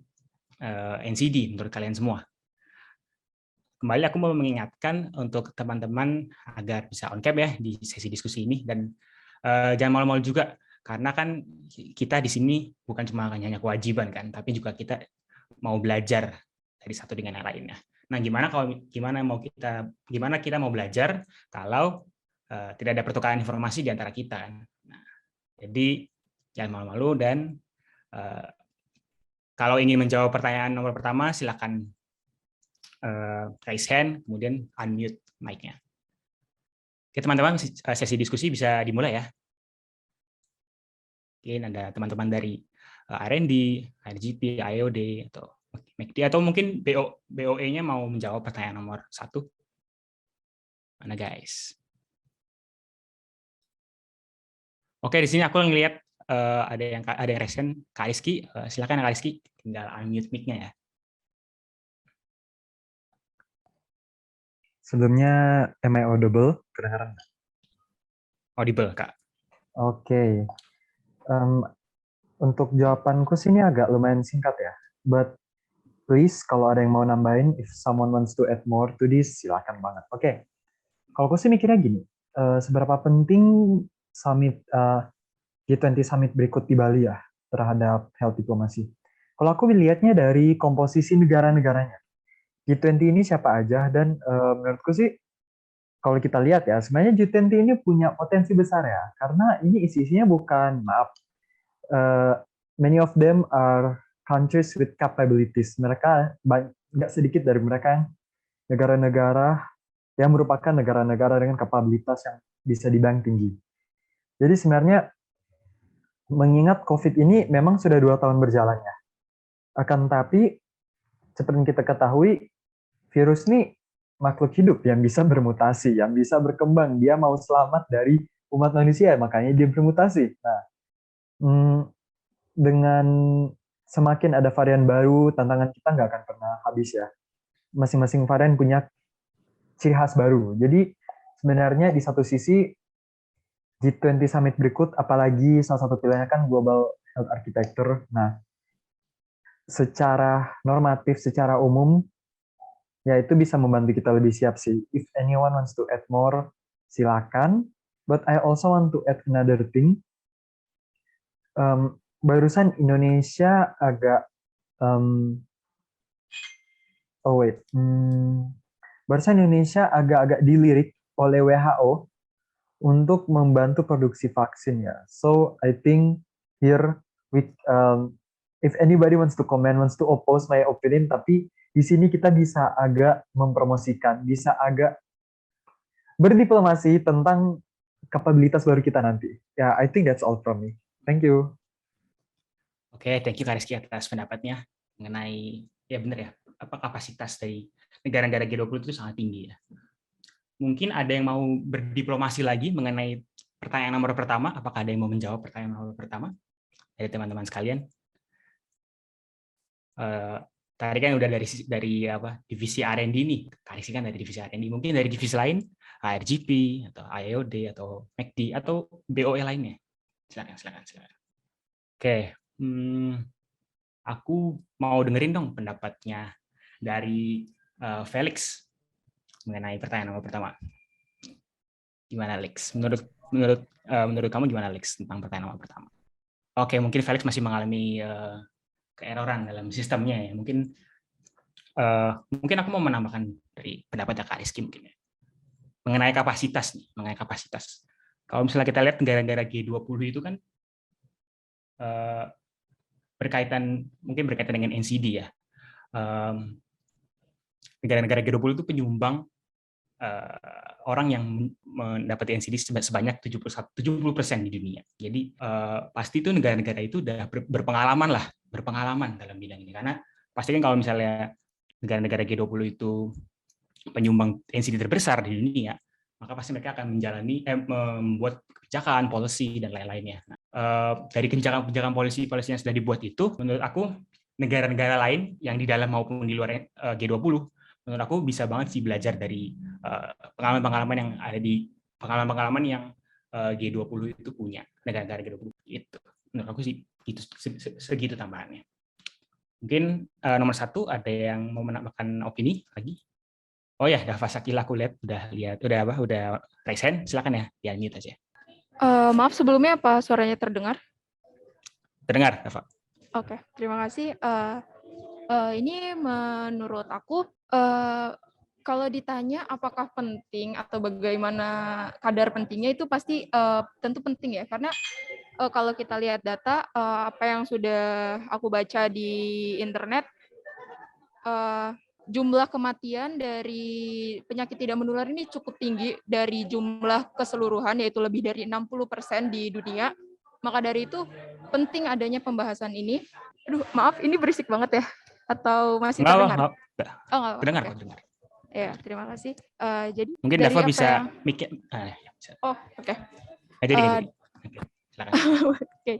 NCD menurut kalian semua? Kembali aku mau mengingatkan untuk teman-teman agar bisa on cam ya di sesi diskusi ini, dan jangan malu-malu juga karena kan kita di sini bukan cuma hanya kewajiban kan, tapi juga kita mau belajar dari satu dengan yang lainnya. Nah, gimana kita mau belajar kalau tidak ada pertukaran informasi di antara kita kan? Nah, jadi jangan malu-malu dan kalau ingin menjawab pertanyaan nomor pertama silakan raise hand, kemudian unmute mic-nya. Oke, teman-teman, sesi diskusi bisa dimulai ya. Mungkin ada teman-teman dari R&D, IGP, IOD, atau MACD, atau mungkin BOE-nya mau menjawab pertanyaan nomor 1. Mana guys? Oke, di sini aku ngelihat ada yang raise hand, Kak Rizky. Silakan Kak Rizky, tinggal unmute mic-nya ya. Sebelumnya, am I audible? Kedengaran nggak? Audible, Kak. Oke. Untuk jawabanku sih ini agak lumayan singkat ya. But please, kalau ada yang mau nambahin, if someone wants to add more to this, silakan banget. Oke. Kalau aku sih mikirnya gini, seberapa penting summit G20 Summit berikut di Bali ya terhadap health diplomasi. Kalau aku lihatnya dari komposisi negara-negaranya. G20 ini siapa aja, dan menurutku sih kalau kita lihat ya, sebenarnya G20 ini punya potensi besar ya, karena ini isinya bukan, many of them are countries with capabilities. Mereka nggak sedikit dari mereka yang negara-negara yang merupakan negara-negara dengan kapabilitas yang bisa dibilang tinggi. Jadi sebenarnya mengingat COVID ini memang sudah 2 tahun berjalan ya, akan tapi seperti yang kita ketahui, virus ini makhluk hidup yang bisa bermutasi, yang bisa berkembang. Dia mau selamat dari umat manusia, makanya dia bermutasi. Nah, dengan semakin ada varian baru, tantangan kita nggak akan pernah habis ya. Masing-masing varian punya ciri khas baru. Jadi sebenarnya di satu sisi, G20 Summit berikut, apalagi salah satu pilihannya kan Global Health Architecture. Nah, secara normatif, secara umum, ya itu bisa membantu kita lebih siap sih. If anyone wants to add more, silakan. But I also want to add another thing. Barusan Indonesia agak, barusan Indonesia agak-agak dilirik oleh WHO untuk membantu produksi vaksin ya. So I think here, if anybody wants to comment, wants to oppose my opinion, tapi di sini kita bisa agak mempromosikan, bisa agak berdiplomasi tentang kapabilitas baru kita nanti. Ya, I think that's all from me. Thank you. Oke, thank you Kak Rizky atas pendapatnya mengenai, ya benar ya, kapasitas dari negara-negara G20 itu sangat tinggi ya. Mungkin ada yang mau berdiplomasi lagi mengenai pertanyaan nomor pertama. Apakah ada yang mau menjawab pertanyaan nomor pertama dari teman-teman sekalian? Tadi kan udah dari apa divisi R&D nih, Karisi kan dari divisi R&D. Mungkin dari divisi lain, ARGP atau IOD atau MACD atau BOE lainnya. Silakan. Oke, aku mau dengerin dong pendapatnya dari Felix mengenai pertanyaan nomor pertama. Gimana, Lex? Menurut kamu gimana, Lex, tentang pertanyaan nomor pertama? Oke, mungkin Felix masih mengalami keeroran dalam sistemnya ya. Mungkin aku mau menambahkan dari pendapatnya Kak Rizky mungkin ya. Mengenai kapasitas nih, Kalau misalnya kita lihat negara-negara G20 itu kan berkaitan dengan NCD ya. Negara-negara G20 itu penyumbang orang yang mendapat NCD sebanyak 70% di dunia. Jadi pasti itu negara-negara itu udah berpengalaman dalam bidang ini. Karena pasti kan kalau misalnya negara-negara G20 itu penyumbang NCD terbesar di dunia, maka pasti mereka akan membuat kebijakan, policy, dan lain-lainnya. Nah, dari kebijakan policy yang sudah dibuat itu, menurut aku negara-negara lain yang di dalam maupun di luar G20, menurut aku bisa banget sih belajar dari pengalaman-pengalaman yang ada di pengalaman-pengalaman yang G20 itu punya, negara-negara G20 itu. Menurut aku sih itu segitu tambahannya. Mungkin nomor 1 ada yang mau menambahkan opini lagi? Oh ya, Dava Sakila aku udah raise hand, silakan ya, unmute aja. Maaf sebelumnya apa suaranya terdengar? Terdengar, Dava. Oke, terima kasih. Ini menurut aku kalau ditanya apakah penting atau bagaimana kadar pentingnya itu pasti tentu penting ya, karena kalau kita lihat data apa yang sudah aku baca di internet, jumlah kematian dari penyakit tidak menular ini cukup tinggi dari jumlah keseluruhan, yaitu lebih dari 60% di dunia. Maka dari itu penting adanya pembahasan ini. Aduh, maaf ini berisik banget ya, atau masih terdengar? Oh, nggak, dengar. Ya, terima kasih. Jadi mungkin dari Dava apa bisa yang... mikir. Oh, oke. Silakan. Oke.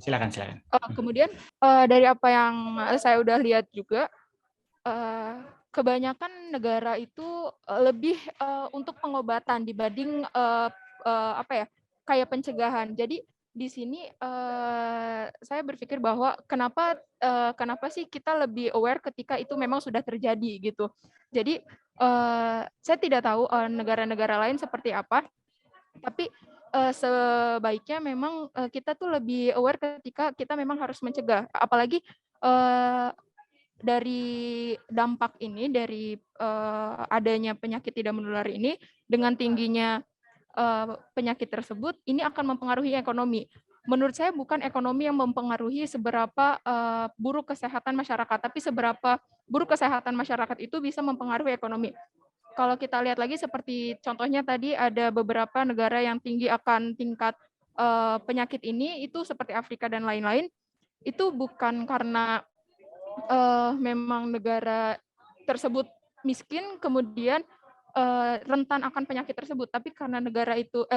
Silakan. Kemudian dari apa yang saya udah lihat juga, kebanyakan negara itu lebih untuk pengobatan dibanding kayak pencegahan. Jadi di sini saya berpikir bahwa kenapa sih kita lebih aware ketika itu memang sudah terjadi gitu. Jadi saya tidak tahu negara-negara lain seperti apa, tapi sebaiknya memang kita tuh lebih aware ketika kita memang harus mencegah. Apalagi dari dampak ini, dari adanya penyakit tidak menular ini, dengan tingginya penyakit tersebut, ini akan mempengaruhi ekonomi. Menurut saya bukan ekonomi yang mempengaruhi seberapa buruk kesehatan masyarakat, tapi seberapa buruk kesehatan masyarakat itu bisa mempengaruhi ekonomi. Kalau kita lihat lagi seperti contohnya tadi ada beberapa negara yang tinggi akan tingkat penyakit ini, itu seperti Afrika dan lain-lain, itu bukan karena memang negara tersebut miskin kemudian rentan akan penyakit tersebut, tapi karena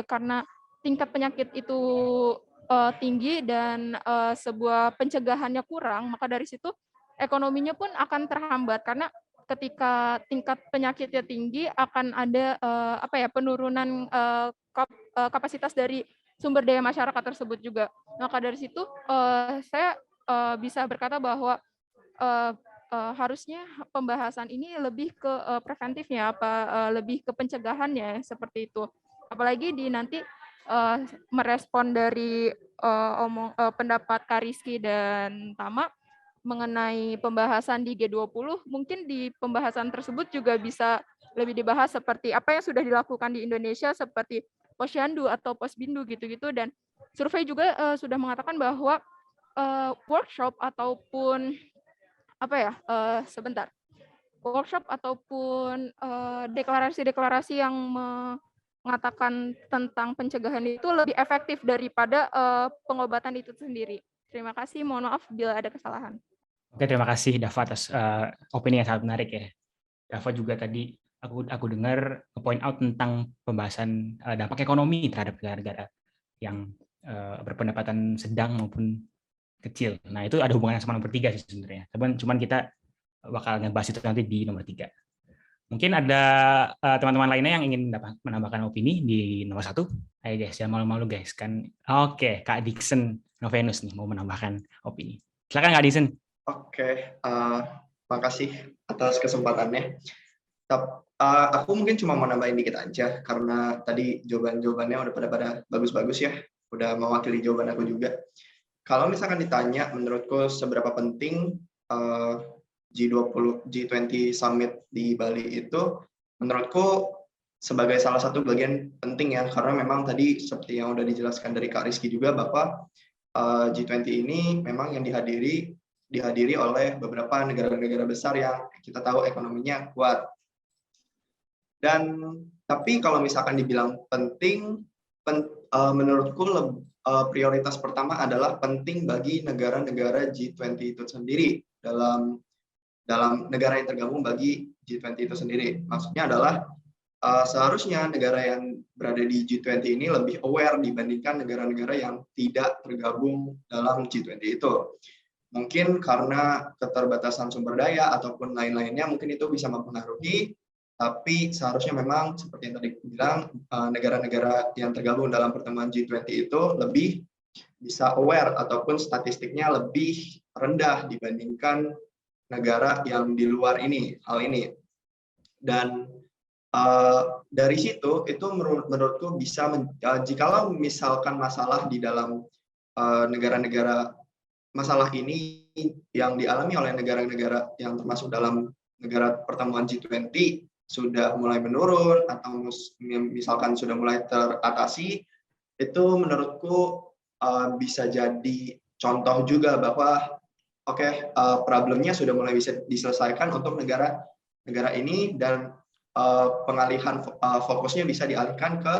karena tingkat penyakit itu tinggi dan sebuah pencegahannya kurang, maka dari situ ekonominya pun akan terhambat, karena ketika tingkat penyakitnya tinggi akan ada penurunan kapasitas dari sumber daya masyarakat tersebut juga. Maka dari situ saya bisa berkata bahwa harusnya pembahasan ini lebih ke preventifnya, lebih ke pencegahannya seperti itu. Apalagi di nanti merespon dari pendapat Kariski dan Tama mengenai pembahasan di G20, mungkin di pembahasan tersebut juga bisa lebih dibahas seperti apa yang sudah dilakukan di Indonesia seperti Posyandu atau Posbindu gitu-gitu, dan survei juga sudah mengatakan bahwa workshop ataupun workshop ataupun deklarasi-deklarasi yang mengatakan tentang pencegahan itu lebih efektif daripada pengobatan itu sendiri. Terima kasih, mohon maaf bila ada kesalahan. Oke, terima kasih Dava atas opini yang sangat menarik ya. Dava juga tadi aku dengar point out tentang pembahasan dampak ekonomi terhadap negara-negara yang berpendapatan sedang maupun kecil. Nah, itu ada hubungannya sama nomor 3 sih sebenarnya. Cuman kita bakal ngebahas itu nanti di nomor 3. Mungkin ada teman-teman lainnya yang ingin menambahkan opini di nomor 1. Ayo guys, jangan malu-malu guys. Oke, Kak Dixon Novenus nih mau menambahkan opini. Silakan Kak Dixon. Oke, makasih atas kesempatannya. Aku mungkin cuma mau nambahin dikit aja, karena tadi jawabannya udah pada bagus-bagus ya, udah mewakili jawaban aku juga. Kalau misalkan ditanya, menurutku seberapa penting G20 Summit di Bali itu, menurutku sebagai salah satu bagian penting ya, karena memang tadi seperti yang udah dijelaskan dari Kak Rizky juga, bahwa G20 ini memang yang dihadiri oleh beberapa negara-negara besar yang kita tahu ekonominya kuat. Tapi kalau misalkan dibilang penting, menurutku prioritas pertama adalah penting bagi negara-negara G20 itu sendiri dalam negara yang tergabung bagi G20 itu sendiri. Maksudnya adalah seharusnya negara yang berada di G20 ini lebih aware dibandingkan negara-negara yang tidak tergabung dalam G20 itu. Mungkin karena keterbatasan sumber daya ataupun lain-lainnya, mungkin itu bisa mempengaruhi. Tapi seharusnya memang seperti yang tadi bilang, negara-negara yang tergabung dalam pertemuan G20 itu lebih bisa aware ataupun statistiknya lebih rendah dibandingkan negara yang di luar hal ini. Dan dari situ itu menurutku bisa jikalau misalkan masalah di dalam negara-negara, masalah ini yang dialami oleh negara-negara yang termasuk dalam negara pertemuan G20 sudah mulai menurun atau misalkan sudah mulai teratasi, itu menurutku bisa jadi contoh juga bahwa problemnya sudah mulai bisa diselesaikan untuk negara ini, dan pengalihan fokusnya bisa dialihkan ke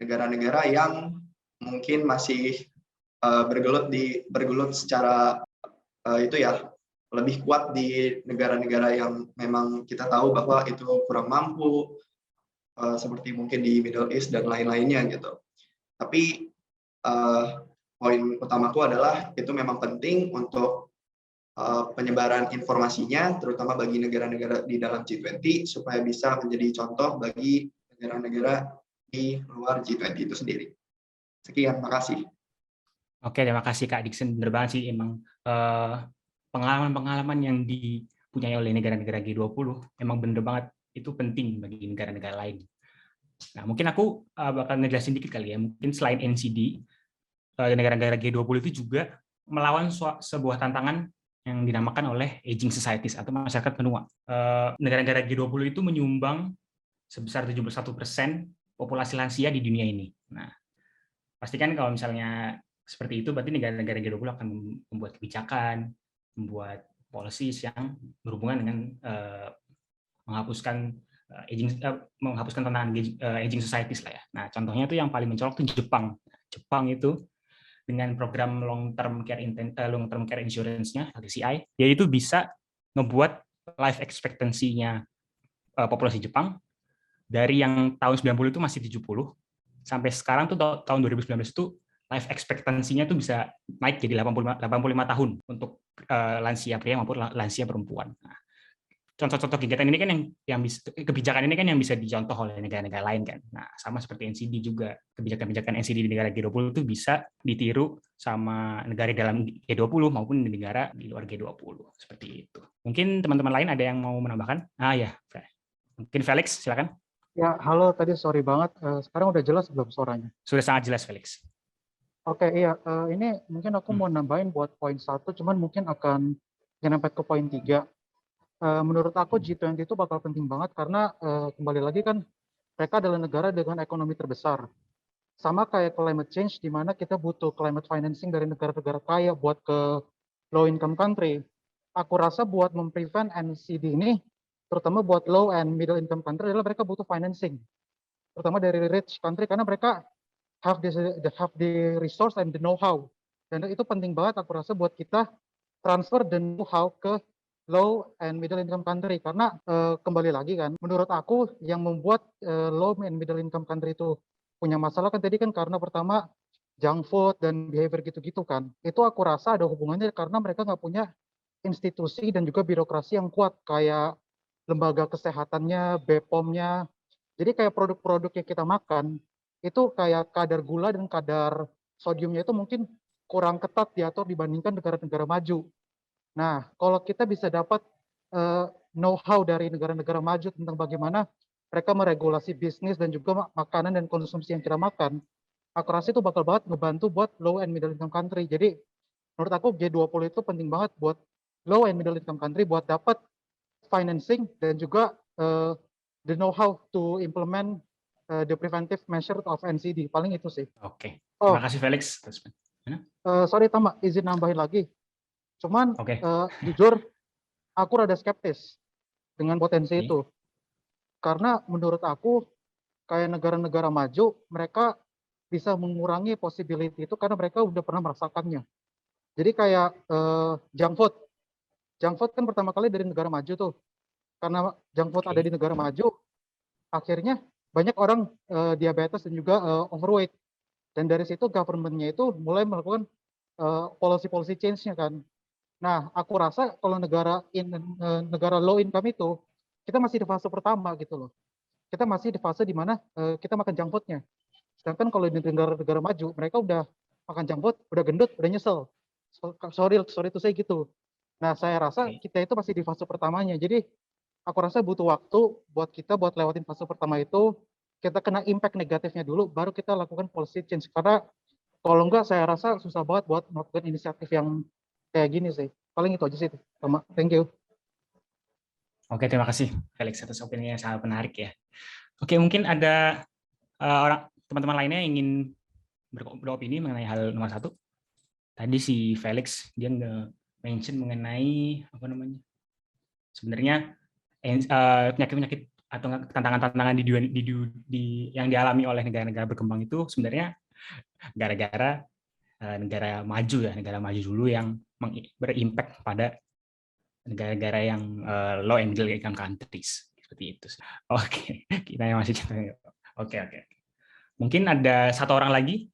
negara-negara yang mungkin masih bergelut secara lebih kuat di negara-negara yang memang kita tahu bahwa itu kurang mampu, seperti mungkin di Middle East dan lain-lainnya gitu. Tapi poin utamaku adalah itu memang penting untuk penyebaran informasinya, terutama bagi negara-negara di dalam G20, supaya bisa menjadi contoh bagi negara-negara di luar G20 itu sendiri. Sekian, makasih. Oke, terima kasih Kak Dixon. Benar banget sih, emang pengalaman-pengalaman yang dipunyai oleh negara-negara G20 memang benar banget itu penting bagi negara-negara lain. Nah, mungkin aku bakal ngejelasin dikit kali ya. Mungkin selain NCD, negara-negara G20 itu juga melawan sebuah tantangan yang dinamakan oleh aging societies atau masyarakat menua. Negara-negara G20 itu menyumbang sebesar 71% populasi lansia di dunia ini. Nah, pastikan kalau misalnya seperti itu, berarti negara-negara G20 akan membuat kebijakan, membuat policies yang berhubungan dengan menghapuskan tantangan aging societies lah ya. Nah, contohnya itu yang paling mencolok itu Jepang. Jepang itu dengan program long term care insurance-nya LTCI, dia itu bisa ngebuat life expectancy-nya populasi Jepang dari yang tahun 90 itu masih 70, sampai sekarang tuh tahun 2019 itu life expectancy-nya tuh bisa naik jadi 85 tahun untuk lansia pria maupun lansia perempuan. Nah, contoh-contoh kegiatan ini kan yang kebijakan ini kan yang bisa dicontoh oleh negara-negara lain kan. Nah, sama seperti NCD juga, kebijakan-kebijakan NCD di negara G20 itu bisa ditiru sama negara dalam G20 maupun di negara di luar G20 seperti itu. Mungkin teman-teman lain ada yang mau menambahkan? Ya, mungkin Felix, silakan. Ya, halo, tadi sorry banget. Sekarang udah jelas belum suaranya? Sudah sangat jelas, Felix. Oke, iya. Ini mungkin aku mau nambahin buat poin 1, cuman mungkin akan nyerempet ke poin 3. Menurut aku G20 itu bakal penting banget karena kembali lagi kan mereka adalah negara dengan ekonomi terbesar. Sama kayak climate change, di mana kita butuh climate financing dari negara-negara kaya buat ke low income country. Aku rasa buat memprevent NCD ini, terutama buat low and middle income country, adalah mereka butuh financing, terutama dari rich country, karena mereka have the resource and the know-how. Dan itu penting banget aku rasa buat kita transfer the know-how ke low and middle income country karena kembali lagi kan menurut aku yang membuat low and middle income country itu punya masalah kan tadi kan karena pertama junk food dan behavior gitu-gitu kan. Itu aku rasa ada hubungannya karena mereka nggak punya institusi dan juga birokrasi yang kuat kayak lembaga kesehatannya, BPOM-nya. Jadi kayak produk-produk yang kita makan itu kayak kadar gula dan kadar sodiumnya itu mungkin kurang ketat diatur dibandingkan negara-negara maju. Nah, kalau kita bisa dapat know-how dari negara-negara maju tentang bagaimana mereka meregulasi bisnis dan juga makanan dan konsumsi yang kita makan, aku rasa itu bakal banget ngebantu buat low and middle income country. Jadi menurut aku G20 itu penting banget buat low and middle income country buat dapat financing dan juga the know-how to implement the preventive measure of NCD. Paling itu sih. Oke, Oh, terima kasih Felix. sorry Tama, izin nambahin lagi. Cuman Oke. jujur aku rada skeptis dengan potensi Oke. itu. Karena menurut aku kayak negara-negara maju mereka bisa mengurangi possibility itu karena mereka udah pernah merasakannya. Jadi kayak junk food. Junk food kan pertama kali dari negara maju tuh. Karena junk food ada di negara maju, akhirnya banyak orang diabetes dan juga overweight. Dan dari situ government-nya itu mulai melakukan policy change-nya kan. Nah, aku rasa kalau negara low income itu, kita masih di fase pertama gitu loh. Kita masih di fase di mana kita makan junk food-nya. Sedangkan kalau di negara-negara maju, mereka udah makan junk food, udah gendut, udah nyesel. Sorry to say gitu. Nah, saya rasa kita itu masih di fase pertamanya. Jadi, aku rasa butuh waktu buat kita buat lewatin fase pertama itu, kita kena impact negatifnya dulu, baru kita lakukan policy change. Karena kalau enggak, saya rasa susah banget buat melakukan inisiatif yang kayak gini sih. Paling itu aja sih. Sama. Thank you. Oke, terima kasih Felix atas opini yang sangat menarik ya. Oke, mungkin ada teman-teman lainnya yang ingin beropini mengenai hal nomor 1. Tadi si Felix dia nge-mention mengenai apa namanya? Sebenarnya penyakit-penyakit atau tantangan-tantangan yang dialami oleh negara-negara berkembang itu sebenarnya gara-gara negara maju ya, negara maju dulu yang berimpact pada negara-negara yang low and middle income countries seperti itu. Oke, kita masih oke. Mungkin ada satu orang lagi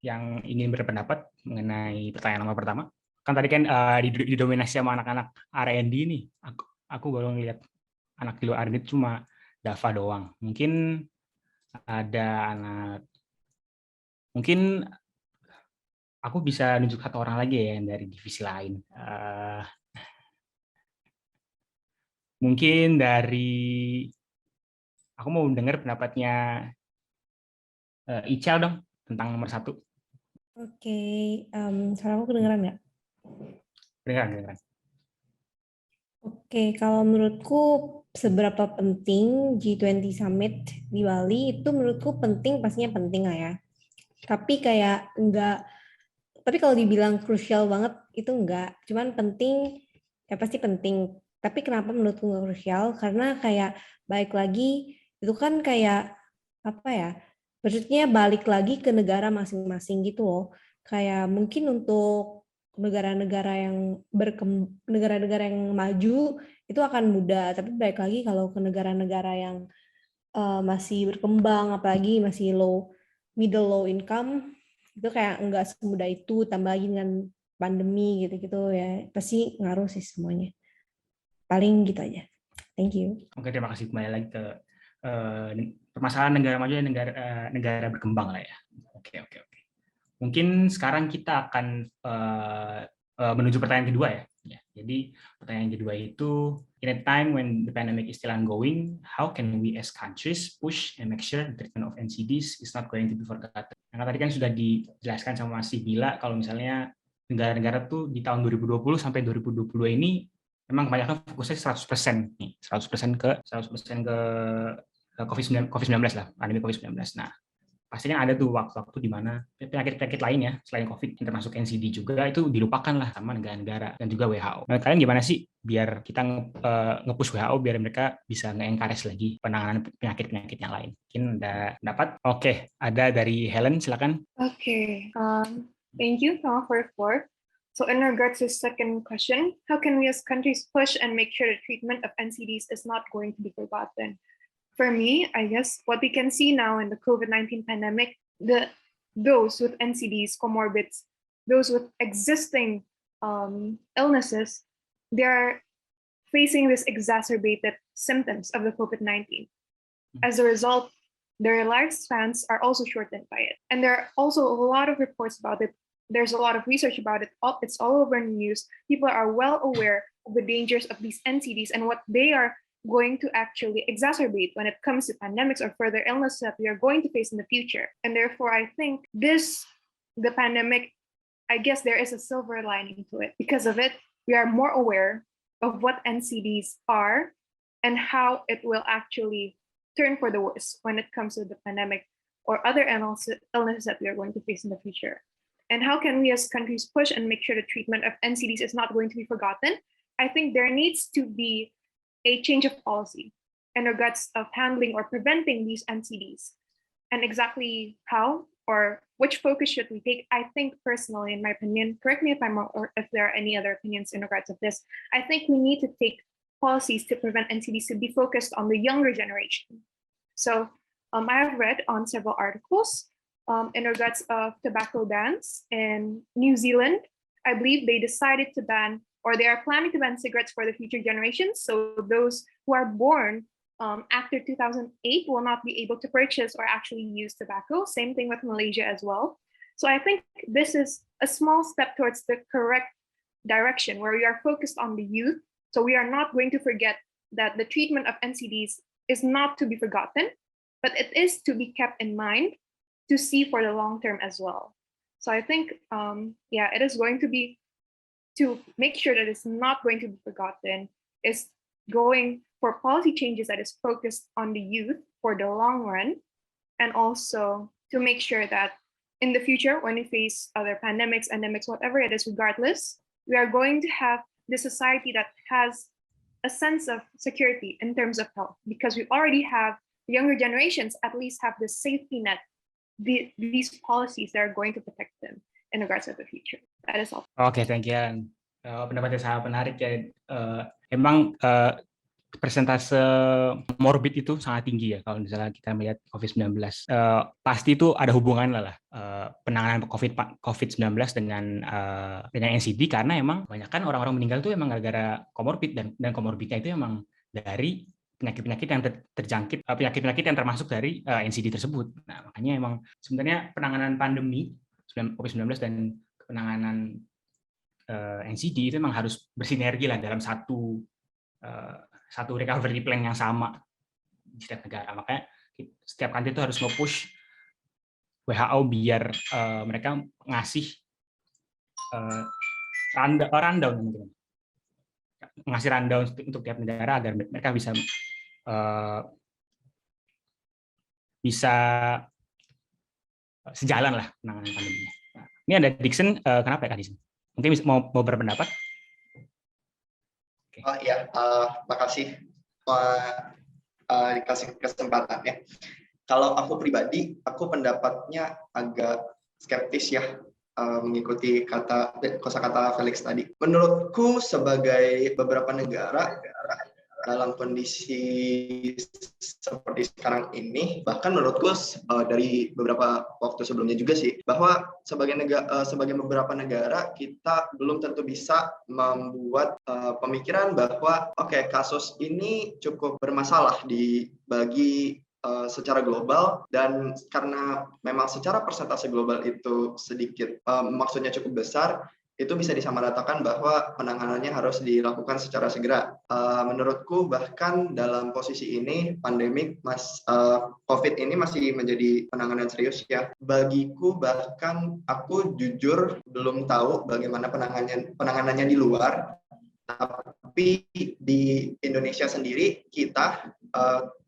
yang ingin berpendapat mengenai pertanyaan nomor pertama. Kan tadi kan didominasi sama anak-anak R&D nih. Aku baru ngeliat anak di luar R&D cuma Dava doang. Mungkin ada anak, mungkin aku bisa nunjuk satu orang lagi ya yang dari divisi lain. Mungkin dari, aku mau dengar pendapatnya Ical dong tentang nomor 1. Oke, suara aku kedengeran nggak? Kedengeran. Oke, kalau menurutku seberapa penting G20 Summit di Bali itu menurutku penting, pastinya penting lah ya. Tapi kayak enggak, tapi kalau dibilang krusial banget itu enggak, cuman penting, ya pasti penting. Tapi kenapa menurutku enggak krusial? Karena kayak balik lagi, itu kan kayak, apa ya, maksudnya balik lagi ke negara masing-masing gitu loh. Kayak mungkin untuk negara-negara yang negara-negara yang maju itu akan mudah, tapi balik lagi kalau ke negara-negara yang masih berkembang, apalagi masih middle low income, itu kayak enggak semudah itu, tambah lagi dengan pandemi gitu-gitu ya, pasti ngaruh sih semuanya. Paling gitu aja. Thank you. Oke, terima kasih. Kembali lagi ke permasalahan negara maju dan negara berkembang lah ya. Oke. Mungkin sekarang kita akan menuju pertanyaan kedua ya. Jadi pertanyaan kedua itu, in a time when the pandemic is still ongoing, how can we as countries push and make sure the treatment of NCDs is not going to be forgotten? Karena tadi kan sudah dijelaskan sama si Bila kalau misalnya negara-negara tuh di tahun 2020 sampai 2022 ini memang kebanyakan fokusnya 100% nih, 100% ke COVID-19 lah, pandemi COVID-19. Nah, pastinya ada tuh waktu-waktu di mana penyakit-penyakit lain ya, selain COVID, termasuk NCD juga, itu dilupakan lah sama negara-negara dan juga WHO. Nah, kalian gimana sih biar kita nge-push WHO biar mereka bisa nge-encourage lagi penanganan penyakit-penyakit yang lain? Mungkin ada pendapat? Oke, ada dari Helen, silakan. Okay, thank you for your floor. So in regards to the second question, how can we as countries push and make sure the treatment of NCDs is not going to be forgotten? For me, I guess what we can see now in the COVID-19 pandemic, those with NCDs, comorbids, those with existing illnesses, they're facing this exacerbated symptoms of the COVID-19. As a result, their lifespans are also shortened by it. And there are also a lot of reports about it. There's a lot of research about it. It's all over the news. People are well aware of the dangers of these NCDs and what they are going to actually exacerbate when it comes to pandemics or further illnesses that we are going to face in the future. And therefore, I think the pandemic, I guess there is a silver lining to it. Because of it, we are more aware of what NCDs are and how it will actually turn for the worse when it comes to the pandemic or other illnesses that we are going to face in the future. And how can we as countries push and make sure the treatment of NCDs is not going to be forgotten? I think there needs to be a change of policy in regards of handling or preventing these NCDs. And exactly how or which focus should we take? I think personally, in my opinion, correct me if I'm wrong or if there are any other opinions in regards of this, I think we need to take policies to prevent NCDs to be focused on the younger generation. So I have read on several articles in regards of tobacco bans in New Zealand. I believe they decided to ban, or they are planning to ban cigarettes for the future generations. So those who are born after 2008 will not be able to purchase or actually use tobacco. Same thing with Malaysia as well. So I think this is a small step towards the correct direction where we are focused on the youth. So we are not going to forget that the treatment of NCDs is not to be forgotten, but it is to be kept in mind to see for the long term as well. So I think, it is going to be to make sure that it's not going to be forgotten, is going for policy changes that is focused on the youth for the long run, and also to make sure that in the future, when we face other pandemics, endemics, whatever it is, regardless, we are going to have the society that has a sense of security in terms of health, because we already have the younger generations at least have the safety net, these policies that are going to protect them in regards to the future. That is all. Oke, thank you. Pendapatnya sangat menarik ya. Emang persentase morbid itu sangat tinggi ya kalau misalnya kita melihat COVID-19. Pasti itu ada hubungan lah penanganan COVID-19 dengan NCD, karena emang kebanyakan orang-orang meninggal itu emang gara-gara komorbid, dan komorbidnya itu emang dari penyakit-penyakit yang terjangkit, penyakit-penyakit yang termasuk dari NCD tersebut. Nah, makanya emang sebenarnya penanganan pandemi COVID-19 dan penanganan NCD itu memang harus bersinergi lah dalam satu recovery plan yang sama di setiap negara. Makanya setiap country itu harus nge-push WHO biar mereka ngasih rundown untuk tiap negara agar mereka bisa sejalan lah penanganan pandeminya. Nah, ini ada Dixon, kenapa ya Kak Dixon? Mungkin mau berpendapat? Oh iya, makasih dikasih kesempatan ya. Kalau aku pribadi, aku pendapatnya agak skeptis ya mengikuti kosakata Felix tadi. Menurutku sebagai beberapa negara dalam kondisi seperti sekarang ini, bahkan menurutku dari beberapa waktu sebelumnya juga sih, bahwa sebagai beberapa negara kita belum tentu bisa membuat pemikiran bahwa kasus ini cukup bermasalah bagi secara global, dan karena memang secara persentase global itu sedikit, maksudnya cukup besar, itu bisa disamaratakan bahwa penanganannya harus dilakukan secara segera. Menurutku bahkan dalam posisi ini pandemik COVID ini masih menjadi penanganan serius ya. Bagiku bahkan aku jujur belum tahu bagaimana penanganannya di luar. Tapi di Indonesia sendiri kita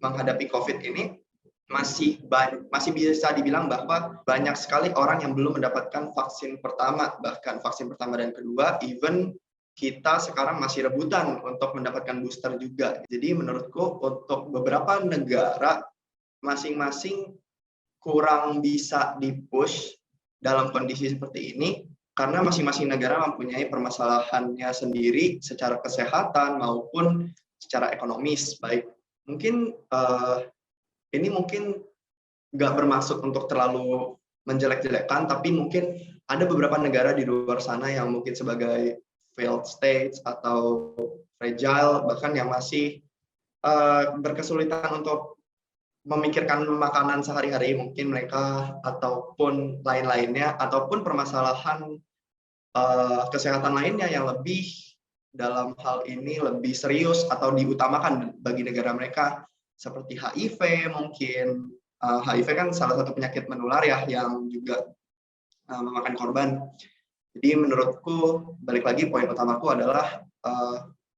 menghadapi COVID ini masih bisa dibilang bahwa banyak sekali orang yang belum mendapatkan vaksin pertama, bahkan vaksin pertama dan kedua, even kita sekarang masih rebutan untuk mendapatkan booster juga. Jadi menurutku untuk beberapa negara masing-masing kurang bisa di-push dalam kondisi seperti ini, karena masing-masing negara mempunyai permasalahannya sendiri secara kesehatan maupun secara ekonomis. Baik, mungkin ini mungkin nggak bermaksud untuk terlalu menjelek-jelekkan, tapi mungkin ada beberapa negara di luar sana yang mungkin sebagai failed states atau fragile, bahkan yang masih berkesulitan untuk memikirkan makanan sehari-hari, mungkin mereka ataupun lain-lainnya, ataupun permasalahan kesehatan lainnya yang lebih dalam hal ini lebih serius atau diutamakan bagi negara mereka, seperti HIV mungkin. HIV kan salah satu penyakit menular ya yang juga memakan korban. Jadi menurutku, balik lagi poin utamaku adalah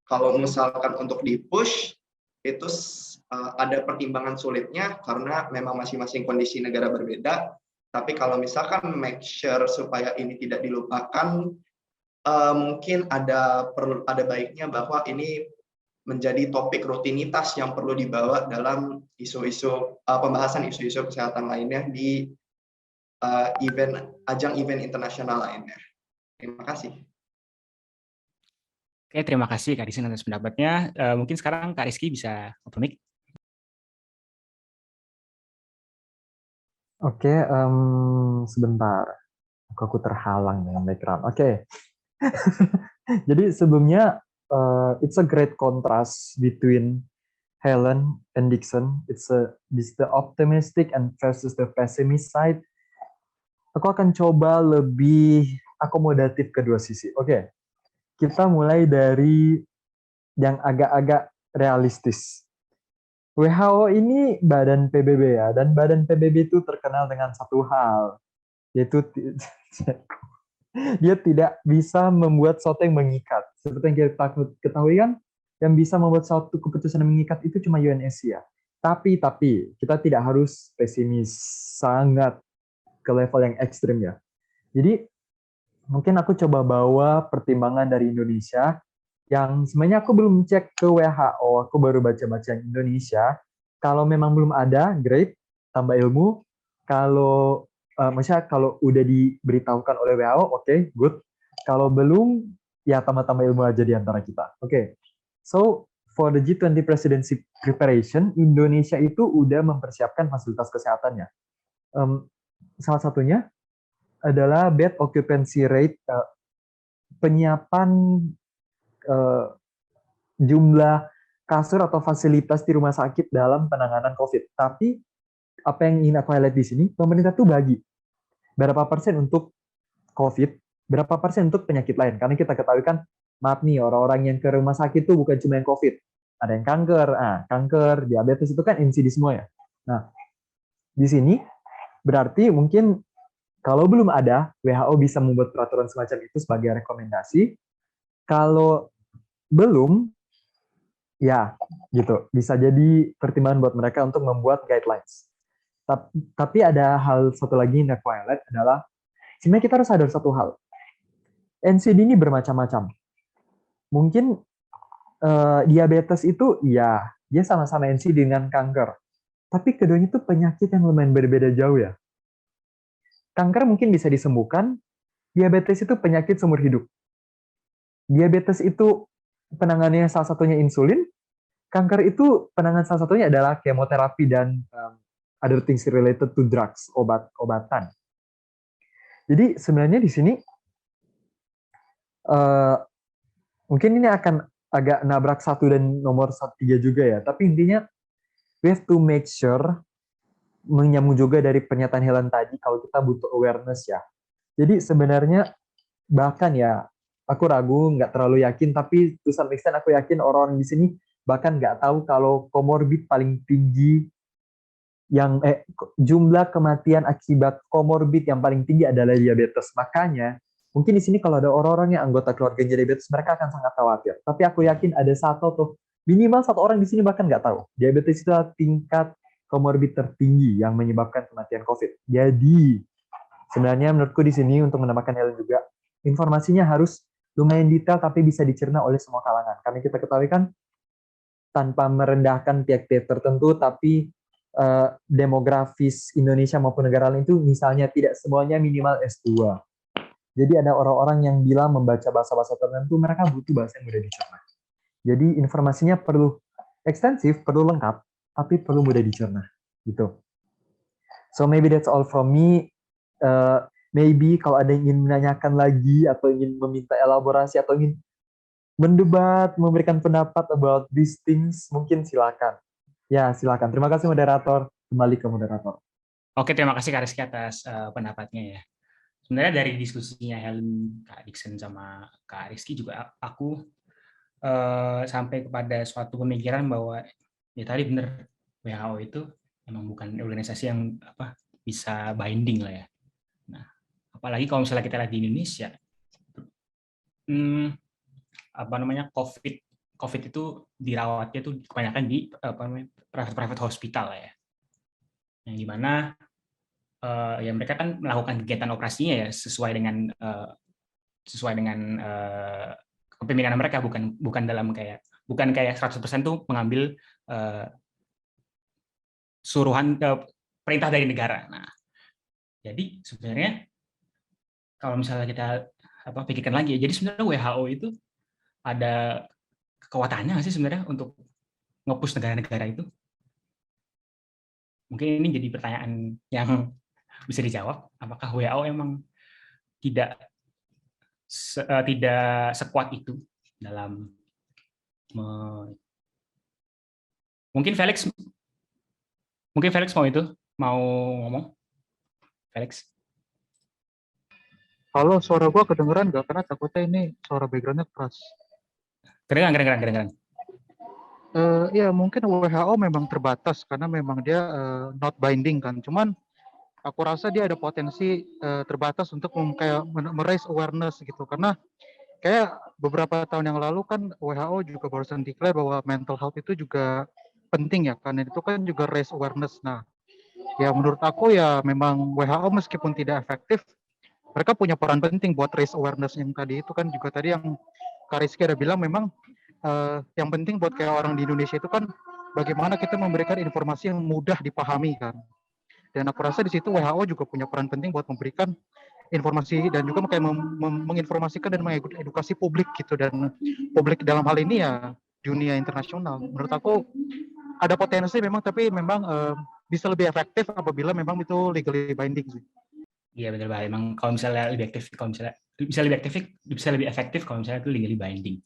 kalau misalkan untuk di-push, itu ada pertimbangan sulitnya karena memang masing-masing kondisi negara berbeda. Tapi kalau misalkan make sure supaya ini tidak dilupakan, mungkin ada baiknya bahwa ini menjadi topik rutinitas yang perlu dibawa dalam pembahasan isu-isu kesehatan lainnya di ajang event internasional lainnya. Terima kasih. Oke, terima kasih Kak Disin atas pendapatnya. Mungkin sekarang Kak Rizky bisa open mic. Oke, sebentar. Aku terhalang dengan background. Oke. Jadi sebelumnya, it's a great contrast between Helen and Dixon. This the optimistic and versus the pessimist side. Aku akan coba lebih akomodatif kedua sisi. Oke. Kita mulai dari yang agak-agak realistis. WHO ini badan PBB ya, dan badan PBB itu terkenal dengan satu hal, yaitu dia tidak bisa membuat sesuatu yang mengikat. Seperti yang kita ketahui kan, yang bisa membuat suatu keputusan yang mengikat itu cuma UNSC ya. Tapi kita tidak harus pesimis sangat ke level yang ekstrim ya. Jadi mungkin aku coba bawa pertimbangan dari Indonesia yang sebenarnya aku belum cek ke WHO, aku baru baca-baca Indonesia. Kalau memang belum ada, great, tambah ilmu. Kalau maksudnya kalau udah diberitahukan oleh WHO, oke, good. Kalau belum, ya tambah-tambah ilmu aja di antara kita. Oke. So, for the G20 presidency preparation, Indonesia itu udah mempersiapkan fasilitas kesehatannya. Salah satunya adalah bed occupancy rate, penyiapan jumlah kasur atau fasilitas di rumah sakit dalam penanganan COVID. Tapi apa yang ingin aku highlight di sini, pemerintah tuh bagi berapa persen untuk COVID, berapa persen untuk penyakit lain. Karena kita ketahui kan, maaf nih, orang-orang yang ke rumah sakit tuh bukan cuma yang COVID, ada yang kanker, diabetes itu kan NCD semua ya. Nah, di sini berarti mungkin kalau belum ada, WHO bisa membuat peraturan semacam itu sebagai rekomendasi. Kalau belum, ya gitu, bisa jadi pertimbangan buat mereka untuk membuat guidelines. Tapi ada hal satu lagi yang aku highlight adalah, sebenarnya kita harus sadar satu hal. NCD ini bermacam-macam. Mungkin diabetes itu, ya, dia sama-sama NCD dengan kanker. Tapi keduanya itu penyakit yang lumayan berbeda jauh ya. Kanker mungkin bisa disembuhkan, diabetes itu penyakit seumur hidup. Diabetes itu penanganannya salah satunya insulin, kanker itu penanganan salah satunya adalah kemoterapi dan other things related to drugs, obat-obatan. Jadi sebenarnya di sini mungkin ini akan agak nabrak 1 dan nomor 3 juga ya, tapi intinya we have to make sure, menyambung juga dari pernyataan Helen tadi, kalau kita butuh awareness ya. Jadi sebenarnya bahkan ya, aku ragu, nggak terlalu yakin, tapi to some extent aku yakin orang-orang di sini bahkan nggak tahu kalau komorbid paling tinggi yang jumlah kematian akibat komorbid yang paling tinggi adalah diabetes. Makanya mungkin di sini kalau ada orang-orang yang anggota keluarganya diabetes, mereka akan sangat khawatir. Tapi aku yakin ada minimal satu orang di sini bahkan nggak tahu diabetes itu adalah tingkat komorbid tertinggi yang menyebabkan kematian COVID. Jadi, sebenarnya menurutku di sini untuk menambahkan Helen juga, informasinya harus lumayan detail tapi bisa dicerna oleh semua kalangan. Karena kita ketahui kan, tanpa merendahkan pihak-pihak tertentu, tapi demografis Indonesia maupun negara lain itu misalnya tidak semuanya minimal S2. Jadi ada orang-orang yang bilang membaca bahasa-bahasa tertentu, mereka butuh bahasa yang mudah dicerna. Jadi informasinya perlu ekstensif, perlu lengkap, tapi perlu mudah dicerna. Gitu. So maybe that's all from me. Maybe kalau ada yang ingin menanyakan lagi, atau ingin meminta elaborasi, atau ingin mendebat, memberikan pendapat about these things, mungkin silakan. Ya, silakan. Terima kasih moderator. Kembali ke moderator. Oke, terima kasih Kak Rizky atas pendapatnya ya. Sebenarnya dari diskusinya Helen, Kak Dixon, sama Kak Rizky juga aku sampai kepada suatu pemikiran bahwa ya tadi benar, WHO itu memang bukan organisasi yang bisa binding lah ya. Nah, apalagi kalau misalnya kita lihat di Indonesia, COVID itu dirawatnya tuh kebanyakan di private hospital lah ya. Yang dimana ya mereka kan melakukan kegiatan operasinya ya sesuai dengan kepemimpinan mereka, bukan kayak 100% tuh mengambil suruhan perintah dari negara. Nah, jadi sebenarnya kalau misalnya kita pikirkan lagi, jadi sebenarnya WHO itu ada kekuatannya nggak sih sebenarnya untuk nge-push negara-negara itu? Mungkin ini jadi pertanyaan yang bisa dijawab. Apakah WHO emang tidak sekuat itu dalam mungkin Felix mau ngomong? Felix? Halo, suara gua kedengeran nggak? Karena takutnya ini suara background-nya keras. Kedengeran. Ya mungkin WHO memang terbatas karena memang dia not binding kan. Cuman aku rasa dia ada potensi terbatas untuk kayak meraise awareness gitu. Karena kayak beberapa tahun yang lalu kan WHO juga barusan declare bahwa mental health itu juga penting ya. Karena itu kan juga raise awareness. Nah, ya menurut aku ya memang WHO meskipun tidak efektif, mereka punya peran penting buat raise awareness yang tadi itu kan juga tadi yang Kak Rizky ada bilang memang yang penting buat kayak orang di Indonesia itu kan bagaimana kita memberikan informasi yang mudah dipahami kan. Dan aku rasa di situ WHO juga punya peran penting buat memberikan informasi dan juga kayak menginformasikan dan mengedukasi publik gitu, dan publik dalam hal ini ya dunia internasional. Menurut aku ada potensi memang, tapi memang bisa lebih efektif apabila memang itu legally binding sih. Iya benar banget. Emang kalau misalnya lebih efektif kalau misalnya itu legally binding.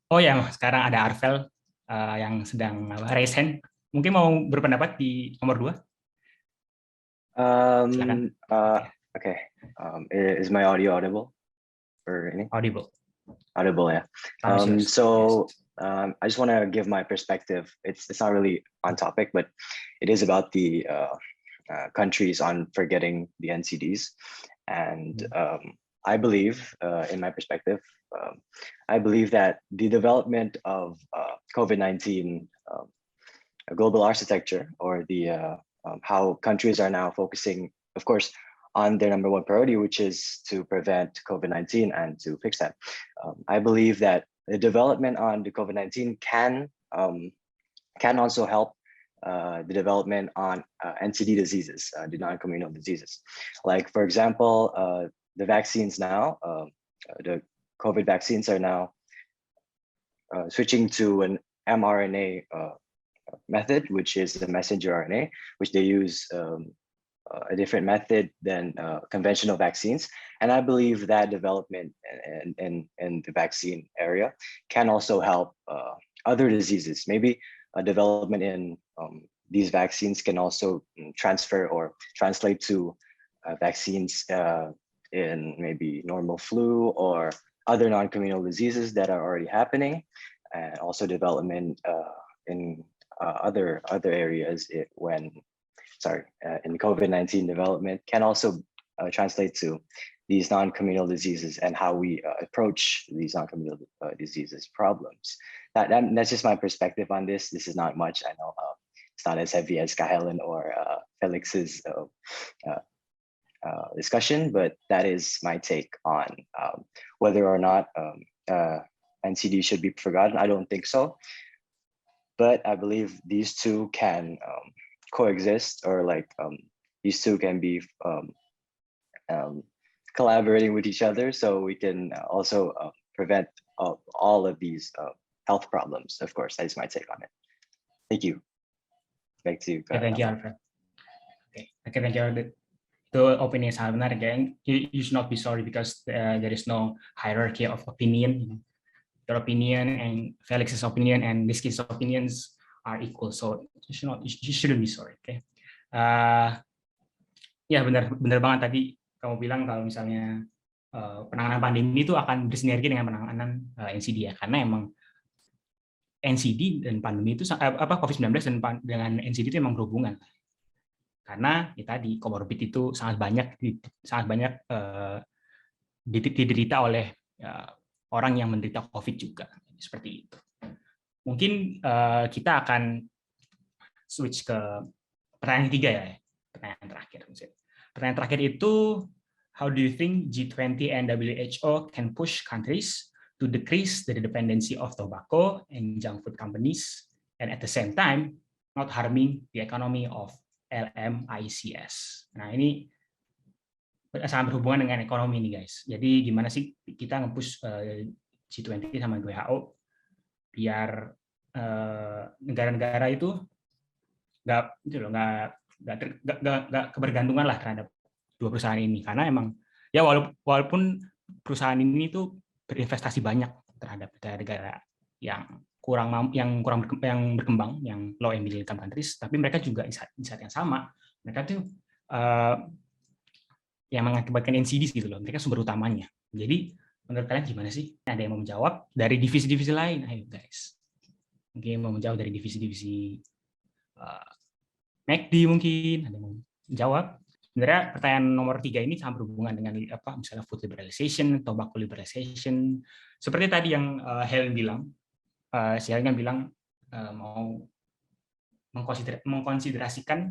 Oh ya, sekarang ada Arvel yang sedang raise hand. Mungkin mau berpendapat di nomor 2? Silakan. Okay. Is my audio audible? Or any? Audible. Audible, yeah. I just want to give my perspective. It's not really on topic, but it is about the countries on forgetting the NCDs. And I believe, in my perspective, I believe that the development of COVID-19 global architecture, or the how countries are now focusing, of course, on their number one priority, which is to prevent COVID-19 and to fix that. I believe that the development on the COVID-19 can also help the development on NCD diseases, the non-communicable diseases. Like, for example, the vaccines now, the COVID vaccines are now switching to an mRNA method, which is the messenger RNA, which they use a different method than conventional vaccines. And I believe that development in the vaccine area can also help other diseases. Maybe a development in these vaccines can also transfer or translate to vaccines in maybe normal flu or other non-communicable diseases that are already happening, and also development in other areas in COVID-19 development can also translate to these non-communicable diseases and how we approach these non-communicable diseases problems. That's just my perspective on this. This is not much. I know it's not as heavy as Kahelen or Felix's discussion, but that is my take on whether or not NCD should be forgotten. I don't think so, but I believe these two can coexist, or these two can be collaborating with each other, so we can also prevent all of these health problems. Of course, that is my take on it. Thank you. Back to you. Thank you, Alfred. Okay, thank you, Alfred. The opinion is benar, again. You should not be sorry because there is no hierarchy of opinion. Your opinion and Felix's opinion and this kid's opinions are equal, so you shouldn't be sorry. Okay. Ya benar banget tadi kamu bilang kalau misalnya penanganan pandemi itu akan bersinergi dengan penanganan NCD ya, karena emang NCD dan pandemi itu COVID-19 dan dengan NCD itu emang berhubungan. Karena ya tadi komorbid itu sangat banyak diderita oleh orang yang menderita COVID juga, seperti itu. Mungkin kita akan switch ke pertanyaan ketiga ya, pertanyaan terakhir. Pertanyaan terakhir itu, how do you think G20 and WHO can push countries to decrease the dependency of tobacco and junk food companies, and at the same time not harming the economy of LMICs. Nah, ini sangat berhubungan dengan ekonomi nih guys. Jadi gimana sih kita nge-push G20 sama WHO biar negara-negara itu nggak kebergantungan lah terhadap dua perusahaan ini, karena emang ya walaupun perusahaan ini tuh berinvestasi banyak terhadap negara yang berkembang, yang low and middle income countries, tapi mereka juga di saat yang sama mereka tuh yang mengakibatkan NCDs gitu loh, mereka sumber utamanya. Jadi menurut kalian gimana sih? Ada yang mau menjawab dari divisi-divisi lain? Ayo guys, mungkin mau menjawab dari divisi-divisi McD mungkin, ada yang mau menjawab. Sebenarnya pertanyaan nomor 3 ini sangat berhubungan dengan misalnya food liberalization, tobacco liberalization. Seperti tadi yang Helen bilang, si Helen bilang mau mengkonsiderasikan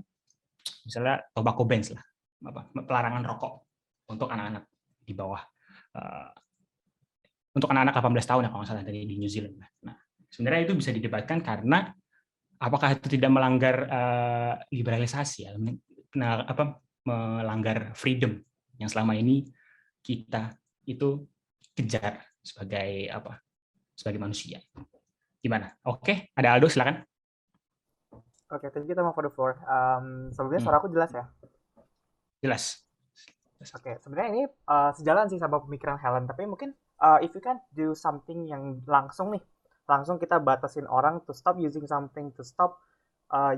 misalnya tobacco bans lah, pelarangan rokok untuk anak-anak di bawah, untuk anak-anak 18 tahun ya kalau nggak salah dari di New Zealand. Nah, sebenarnya itu bisa didebatkan karena apakah itu tidak melanggar liberalisasi ya, melanggar freedom yang selama ini kita itu kejar sebagai manusia. Gimana? Oke, ada Aldo, silakan. Oke, thank you for the floor. Sebelumnya suara aku jelas ya? Jelas. Oke, sebenarnya ini sejalan sih sama pemikiran Helen, tapi mungkin if you can do something yang langsung kita batasin orang to stop using something, to stop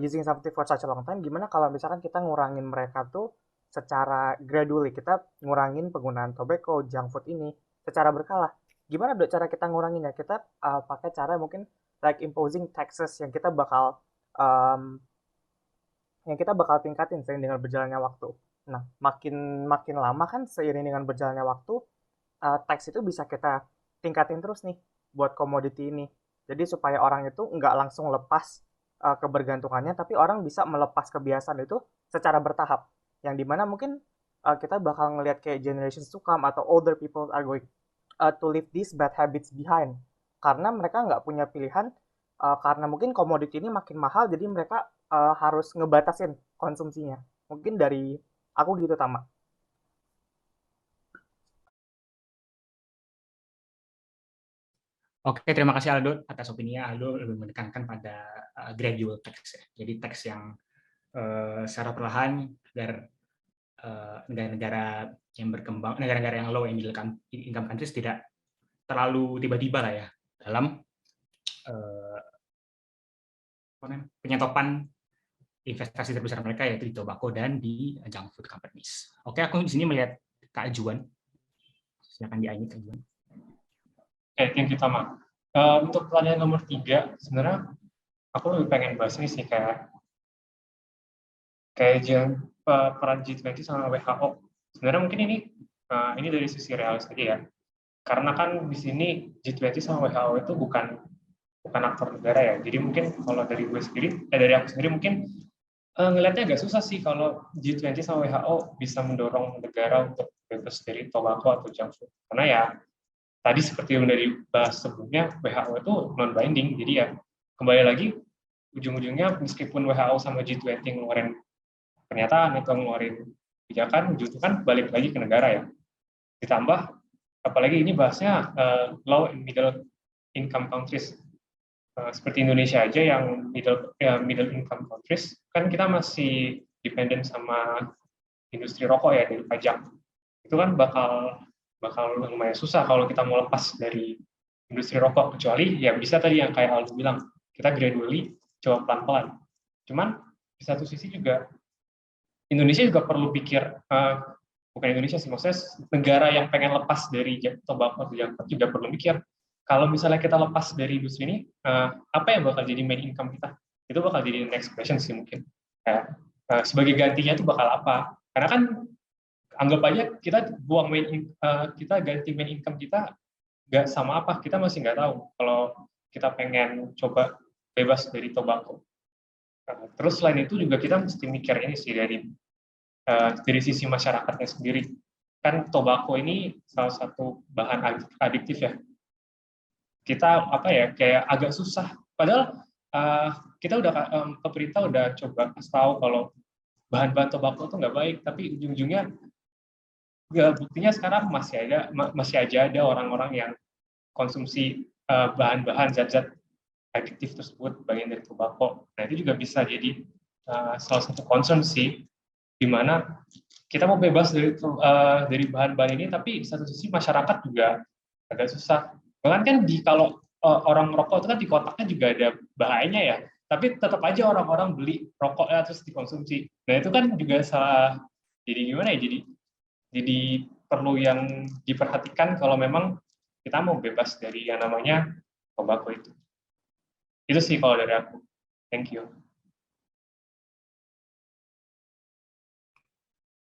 using something for such a long time. Gimana kalau misalkan kita ngurangin mereka tuh secara gradually, kita ngurangin penggunaan tobacco, junk food ini secara berkala. Gimana dok cara kita nguranginnya? Kita pakai cara mungkin like imposing taxes yang kita bakal tingkatin seiring dengan berjalannya waktu. Nah, makin lama kan seiring dengan berjalannya waktu, tax itu bisa kita tingkatin terus nih buat komoditi ini. Jadi supaya orang itu nggak langsung lepas kebergantungannya, tapi orang bisa melepas kebiasaan itu secara bertahap. Yang dimana mungkin kita bakal ngelihat kayak generations to come atau older people are going to leave these bad habits behind. Karena mereka nggak punya pilihan, karena mungkin komoditi ini makin mahal, jadi mereka harus ngebatasin konsumsinya. Mungkin dari aku gitu, Tama. Oke, terima kasih Aldo atas opininya. Aldo lebih menekankan pada gradual tax ya. Jadi tax yang secara perlahan agar negara-negara yang berkembang, negara-negara yang low and middle income countries tidak terlalu tiba-tiba lah ya dalam penyetopan investasi terbesar mereka, yaitu di tobacco dan di junk food companies. Oke, aku di sini melihat Kak Juan. Silakan di-unmute Kak Juan. Oke, thank you, Tama. Untuk pertanyaan nomor 3, sebenarnya aku lebih pengen bahas ini sih, kayak peran G20 sama WHO. Sebenarnya mungkin ini dari sisi realis aja ya. Karena kan di sini G20 sama WHO itu bukan aktor negara ya. Jadi mungkin kalau dari aku sendiri mungkin ngelihatnya agak susah sih kalau G20 sama WHO bisa mendorong negara untuk bebas dari tobacco atau junk food. Karena ya tadi seperti yang dari bahas sebelumnya, WHO itu non-binding, jadi ya kembali lagi ujung-ujungnya meskipun WHO sama G20 ngeluarin pernyataan atau ngeluarin kebijakan justru kan balik lagi ke negara ya. Ditambah apalagi ini bahasnya low and middle income countries. Seperti Indonesia aja yang middle income countries, kan kita masih dependent sama industri rokok ya dari pajak. Itu kan bakal lumayan susah kalau kita mau lepas dari industri rokok, kecuali ya bisa tadi yang kayak Aldo bilang, kita gradually coba pelan-pelan. Cuman di satu sisi juga Indonesia juga perlu pikir, bukan Indonesia sih, maksudnya negara yang pengen lepas dari tobacco juga perlu mikir, kalau misalnya kita lepas dari industri ini, apa yang bakal jadi main income kita? Itu bakal jadi next question sih mungkin. Sebagai gantinya itu bakal apa? Karena kan anggap aja kita buang kita ganti main income kita nggak sama apa, kita masih nggak tahu kalau kita pengen coba bebas dari tobacco. Terus selain itu juga kita mesti mikir ini sih dari sisi masyarakatnya sendiri. Kan tobacco ini salah satu bahan adiktif ya. Kita kayak agak susah. Padahal kita udah pemerintah udah coba kasih tahu kalau bahan-bahan tobacco itu nggak baik, tapi ujung-ujungnya buktinya sekarang masih aja ada orang-orang yang konsumsi bahan-bahan zat-zat adiktif tersebut bagian dari tobacco. Nah itu juga bisa jadi salah satu concern sih, di mana kita mau bebas dari bahan-bahan ini, tapi di satu sisi masyarakat juga agak susah. Bahkan kan kalau orang merokok itu kan di kotaknya juga ada bahayanya ya, tapi tetap aja orang-orang beli rokoknya terus dikonsumsi. Nah itu kan juga salah. Jadi gimana ya? Jadi perlu yang diperhatikan kalau memang kita mau bebas dari yang namanya tobacco itu. Itu sih kalau dari aku. Thank you.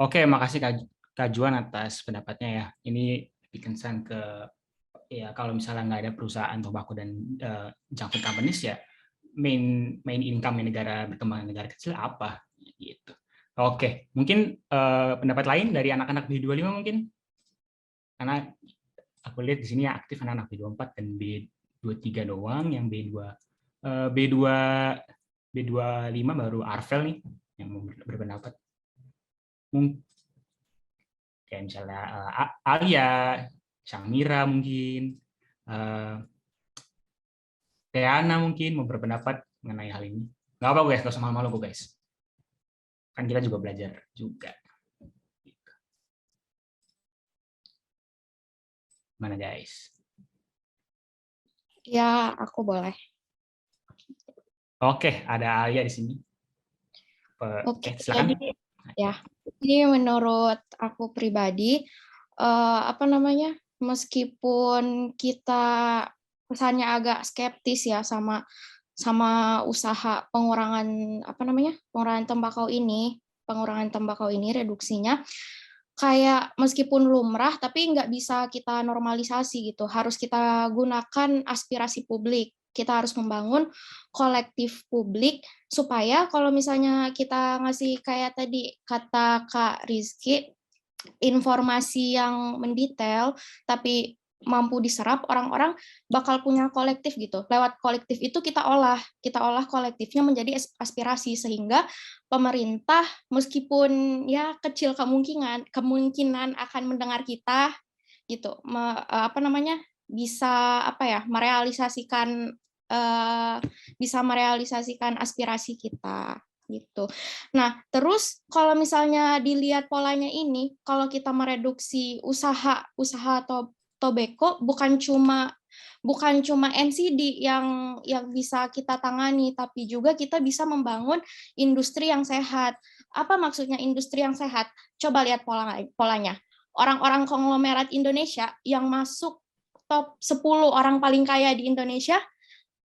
Oke, makasih Kak Juan atas pendapatnya ya. Ini bikin kesan ya kalau misalnya nggak ada perusahaan tobacco dan junk food companies ya main income negara berkembang, negara kecil apa gitu. Oke, mungkin pendapat lain dari anak-anak B25 mungkin, karena aku lihat di sini yang aktif anak-anak B24 dan B23 doang, yang B25 baru Arvel nih yang mau berpendapat. Kayak misalnya Alia, Syamira mungkin, Teana mungkin mau berpendapat mengenai hal ini. Nggak apa guys, nggak usah malu-malu guys. Kan kita juga belajar juga. Mana guys? Ya, aku boleh. Oke, ada Alia di sini. Oke, silakan. Jadi menurut aku pribadi, meskipun kita kesannya agak skeptis ya sama usaha pengurangan tembakau ini reduksinya, kayak meskipun lumrah tapi nggak bisa kita normalisasi gitu, harus kita gunakan aspirasi publik. Kita harus membangun kolektif publik supaya kalau misalnya kita ngasih kayak tadi kata Kak Rizky, informasi yang mendetail tapi mampu diserap, orang-orang bakal punya kolektif gitu. Lewat kolektif itu kita olah kolektifnya menjadi aspirasi, sehingga pemerintah meskipun ya kecil kemungkinan akan mendengar kita gitu, bisa merealisasikan aspirasi kita gitu. Nah, terus kalau misalnya dilihat polanya ini, kalau kita mereduksi usaha tobacco, bukan cuma NCD yang bisa kita tangani, tapi juga kita bisa membangun industri yang sehat. Apa maksudnya industri yang sehat? Coba lihat polanya. Orang-orang konglomerat Indonesia yang masuk top 10 orang paling kaya di Indonesia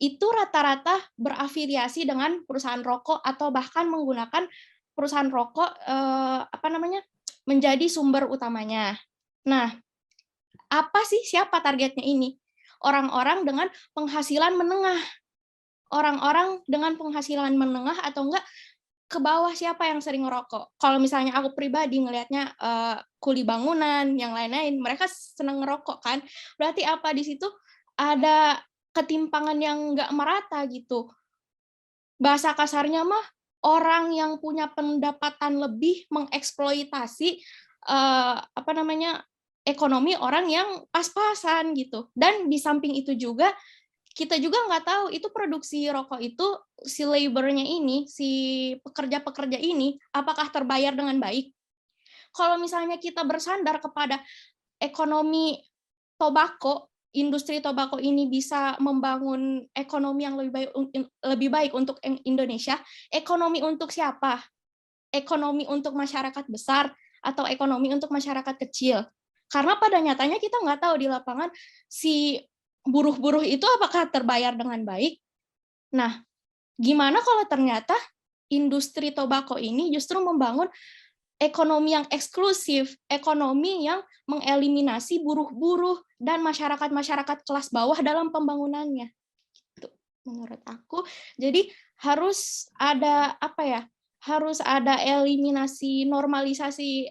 itu rata-rata berafiliasi dengan perusahaan rokok atau bahkan menggunakan perusahaan rokok menjadi sumber utamanya. Nah, siapa targetnya ini? Orang-orang dengan penghasilan menengah. Orang-orang dengan penghasilan menengah atau enggak ke bawah, siapa yang sering ngerokok? Kalau misalnya aku pribadi ngelihatnya kuli bangunan, yang lain-lain, mereka seneng ngerokok kan? Berarti apa di situ ada ketimpangan yang nggak merata gitu. Bahasa kasarnya mah orang yang punya pendapatan lebih mengeksploitasi ekonomi orang yang pas-pasan gitu. Dan di samping itu juga kita juga nggak tahu itu produksi rokok itu si labor-nya ini, si pekerja-pekerja ini apakah terbayar dengan baik. Kalau misalnya kita bersandar kepada ekonomi tobacco, industri tobacco ini bisa membangun ekonomi yang lebih baik untuk Indonesia, ekonomi untuk siapa? Ekonomi untuk masyarakat besar atau ekonomi untuk masyarakat kecil? Karena pada nyatanya kita nggak tahu di lapangan si buruh-buruh itu apakah terbayar dengan baik. Nah, gimana kalau ternyata industri tobacco ini justru membangun ekonomi yang eksklusif, ekonomi yang mengeliminasi buruh-buruh dan masyarakat-masyarakat kelas bawah dalam pembangunannya. Itu menurut aku. Jadi harus ada harus ada eliminasi, normalisasi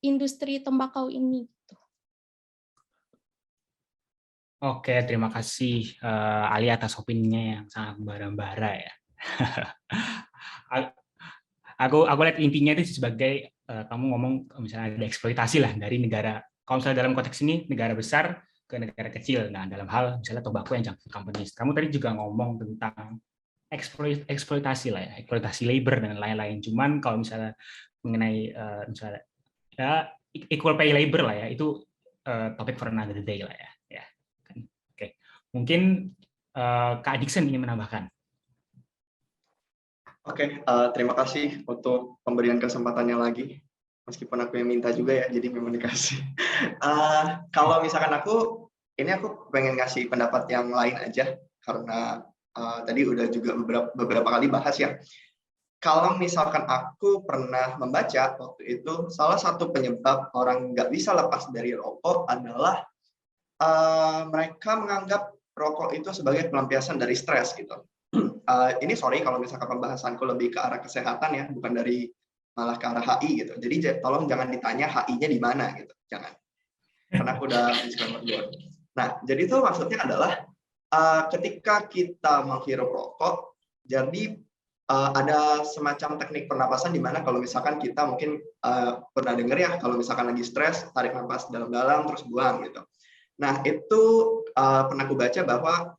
industri tembakau ini. Oke, terima kasih Ali atas opininya yang sangat bara-bara ya. Aku lihat intinya itu sebagai kamu ngomong misalnya ada eksploitasi lah dari negara. Kalau misalnya dalam konteks ini negara besar ke negara kecil. Nah, dalam hal misalnya tobacco yang junk food companies. Kamu tadi juga ngomong tentang eksploitasi lah ya, eksploitasi labor dan lain-lain. Cuman kalau misalnya mengenai misalnya ya equal pay labor lah ya, itu topik for another day lah ya. Oke, mungkin Kak Dixon ingin menambahkan. Oke, terima kasih untuk pemberian kesempatannya lagi. Meskipun aku yang minta juga ya, jadi memang dikasih. Kalau misalkan aku pengen ngasih pendapat yang lain aja, karena tadi udah juga beberapa kali bahas ya. Kalau misalkan aku pernah membaca waktu itu, salah satu penyebab orang nggak bisa lepas dari rokok adalah mereka menganggap rokok itu sebagai pelampiasan dari stres gitu. Ini sorry kalau misalkan pembahasanku lebih ke arah kesehatan ya, bukan dari malah ke arah HI gitu. Jadi tolong jangan ditanya HI-nya di mana gitu, jangan. Karena aku udah disclaimer dulu. Nah, jadi itu maksudnya adalah ketika kita menghirup rokok, jadi ada semacam teknik pernapasan di mana kalau misalkan kita mungkin pernah dengar ya, kalau misalkan lagi stres, tarik nafas dalam-dalam terus buang gitu. Nah, itu pernah aku baca bahwa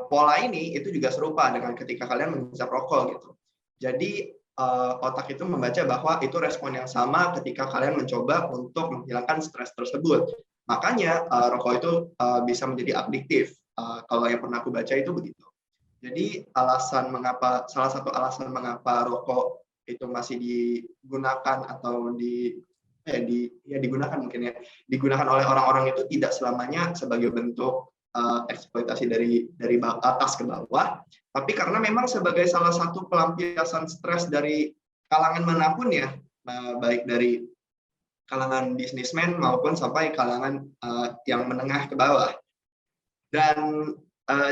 pola ini itu juga serupa dengan ketika kalian menghisap rokok gitu. Jadi otak itu membaca bahwa itu respon yang sama ketika kalian mencoba untuk menghilangkan stres tersebut. Makanya rokok itu bisa menjadi adiktif. Kalau yang pernah aku baca itu begitu. Jadi salah satu alasan mengapa rokok itu masih digunakan atau digunakan mungkin ya, digunakan oleh orang-orang itu tidak selamanya sebagai bentuk eksploitasi dari atas ke bawah, tapi karena memang sebagai salah satu pelampiasan stres dari kalangan manapun ya, baik dari kalangan bisnismen maupun sampai kalangan yang menengah ke bawah. Dan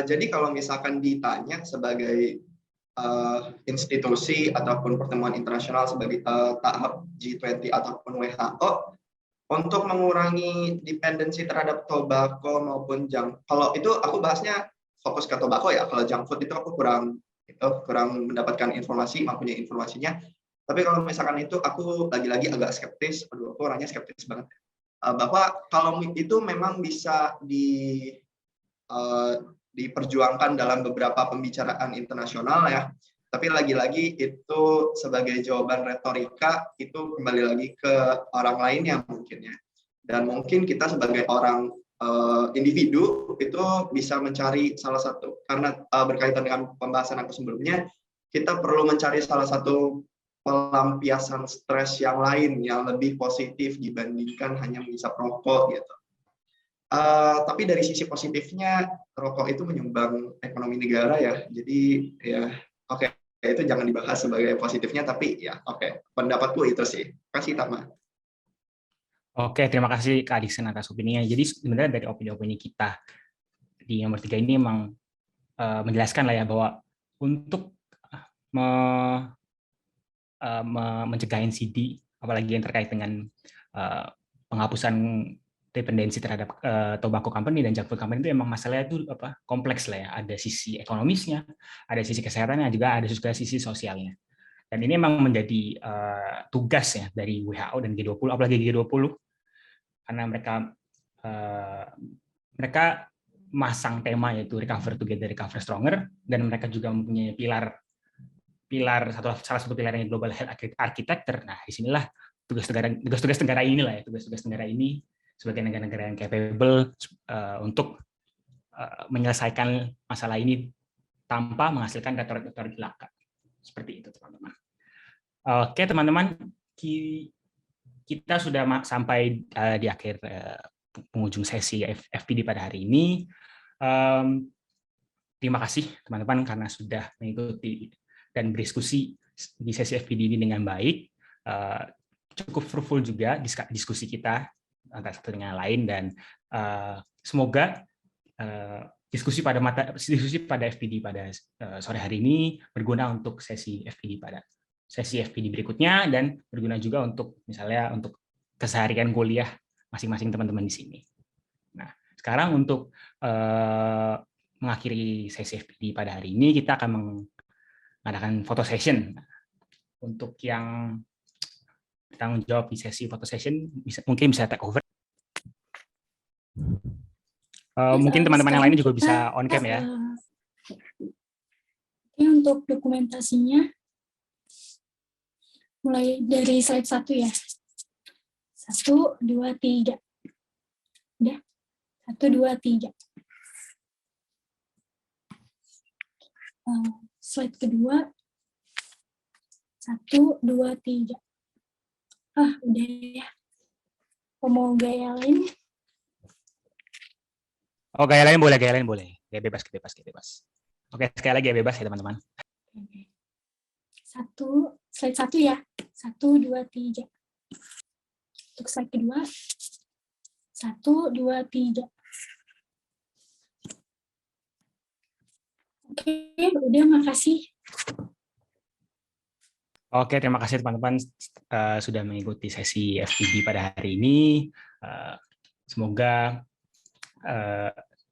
jadi kalau misalkan ditanya sebagai institusi ataupun pertemuan internasional sebagai tahap G20 ataupun WHO untuk mengurangi dependensi terhadap tobacco maupun junk. Kalau itu aku bahasnya fokus ke tobacco ya. Kalau junk food itu aku kurang mendapatkan informasi, mempunyai informasinya. Tapi kalau misalkan itu aku lagi-lagi agak skeptis. Aduh, aku orangnya skeptis banget. Bahwa kalau itu memang bisa diperjuangkan dalam beberapa pembicaraan internasional ya, tapi lagi-lagi itu sebagai jawaban retorika itu kembali lagi ke orang lainnya mungkin ya, dan mungkin kita sebagai orang individu itu bisa mencari salah satu, karena berkaitan dengan pembahasan aku sebelumnya, kita perlu mencari salah satu pelampiasan stres yang lain yang lebih positif dibandingkan hanya menghisap rokok gitu. Tapi dari sisi positifnya, rokok itu menyumbang ekonomi negara ya. Jadi ya oke, itu jangan dibahas sebagai positifnya, tapi ya oke, pendapatku itu sih. Kasih Tama. Oke, terima kasih Kak Dixon atas opininya. Jadi sebenarnya dari opini-opini kita di nomor 3 ini memang menjelaskan lah ya bahwa untuk mencegah NCD, apalagi yang terkait dengan penghapusan dependensi terhadap tobacco company dan junk food company itu emang masalahnya itu kompleks lah ya. Ada sisi ekonomisnya, ada sisi kesehatannya, juga ada juga sisi sosialnya. Dan ini emang menjadi tugas ya dari WHO dan G20, apalagi G20, karena mereka masang tema yaitu Recover Together, Recover Stronger, dan mereka juga mempunyai salah satu pilarnya Global Health Architecture. Nah, disinilah tugas-tugas negara inilah ya, tugas-tugas negara ini sebagai negara-negara yang capable untuk menyelesaikan masalah ini tanpa menghasilkan retorik-retorik belaka. Seperti itu, teman-teman. Oke, teman-teman, kita sudah sampai di akhir penghujung sesi FPD pada hari ini. Terima kasih, teman-teman, karena sudah mengikuti dan berdiskusi di sesi FPD ini dengan baik. Cukup fruitful juga diskusi kita antara satu dengan lain, dan semoga diskusi pada FPD pada sore hari ini berguna untuk sesi FPD berikutnya, dan berguna juga untuk misalnya untuk keseharian kuliah masing-masing teman-teman di sini. Nah, sekarang untuk mengakhiri sesi FPD pada hari ini, kita akan mengadakan photo session. Untuk yang bertanggung jawab di sesi photo session, mungkin bisa take over. Mungkin teman-teman yang lain juga bisa on cam ya. Ini untuk dokumentasinya, mulai dari slide 1 ya. 1, 2, 3. Udah? 1, 2, 3. Slide kedua. 1, 2, 3. Udah ya. Mau gaya lain? Oh, gaya lain boleh. Gaya bebas. Oke, sekali lagi ya, bebas ya, teman-teman. Slide 1 ya. 1, 2, 3. Untuk slide kedua. 1, 2, 3. Oke, udah, makasih. Oke, terima kasih teman-teman sudah mengikuti sesi FPD pada hari ini. Semoga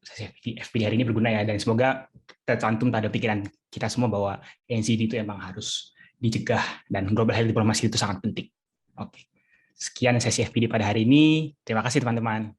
sesi FPD hari ini berguna ya, dan semoga tercantum pada pikiran kita semua bahwa NCD itu emang harus dicegah dan global health diplomasi itu sangat penting. Oke, sekian sesi FPD pada hari ini. Terima kasih teman-teman.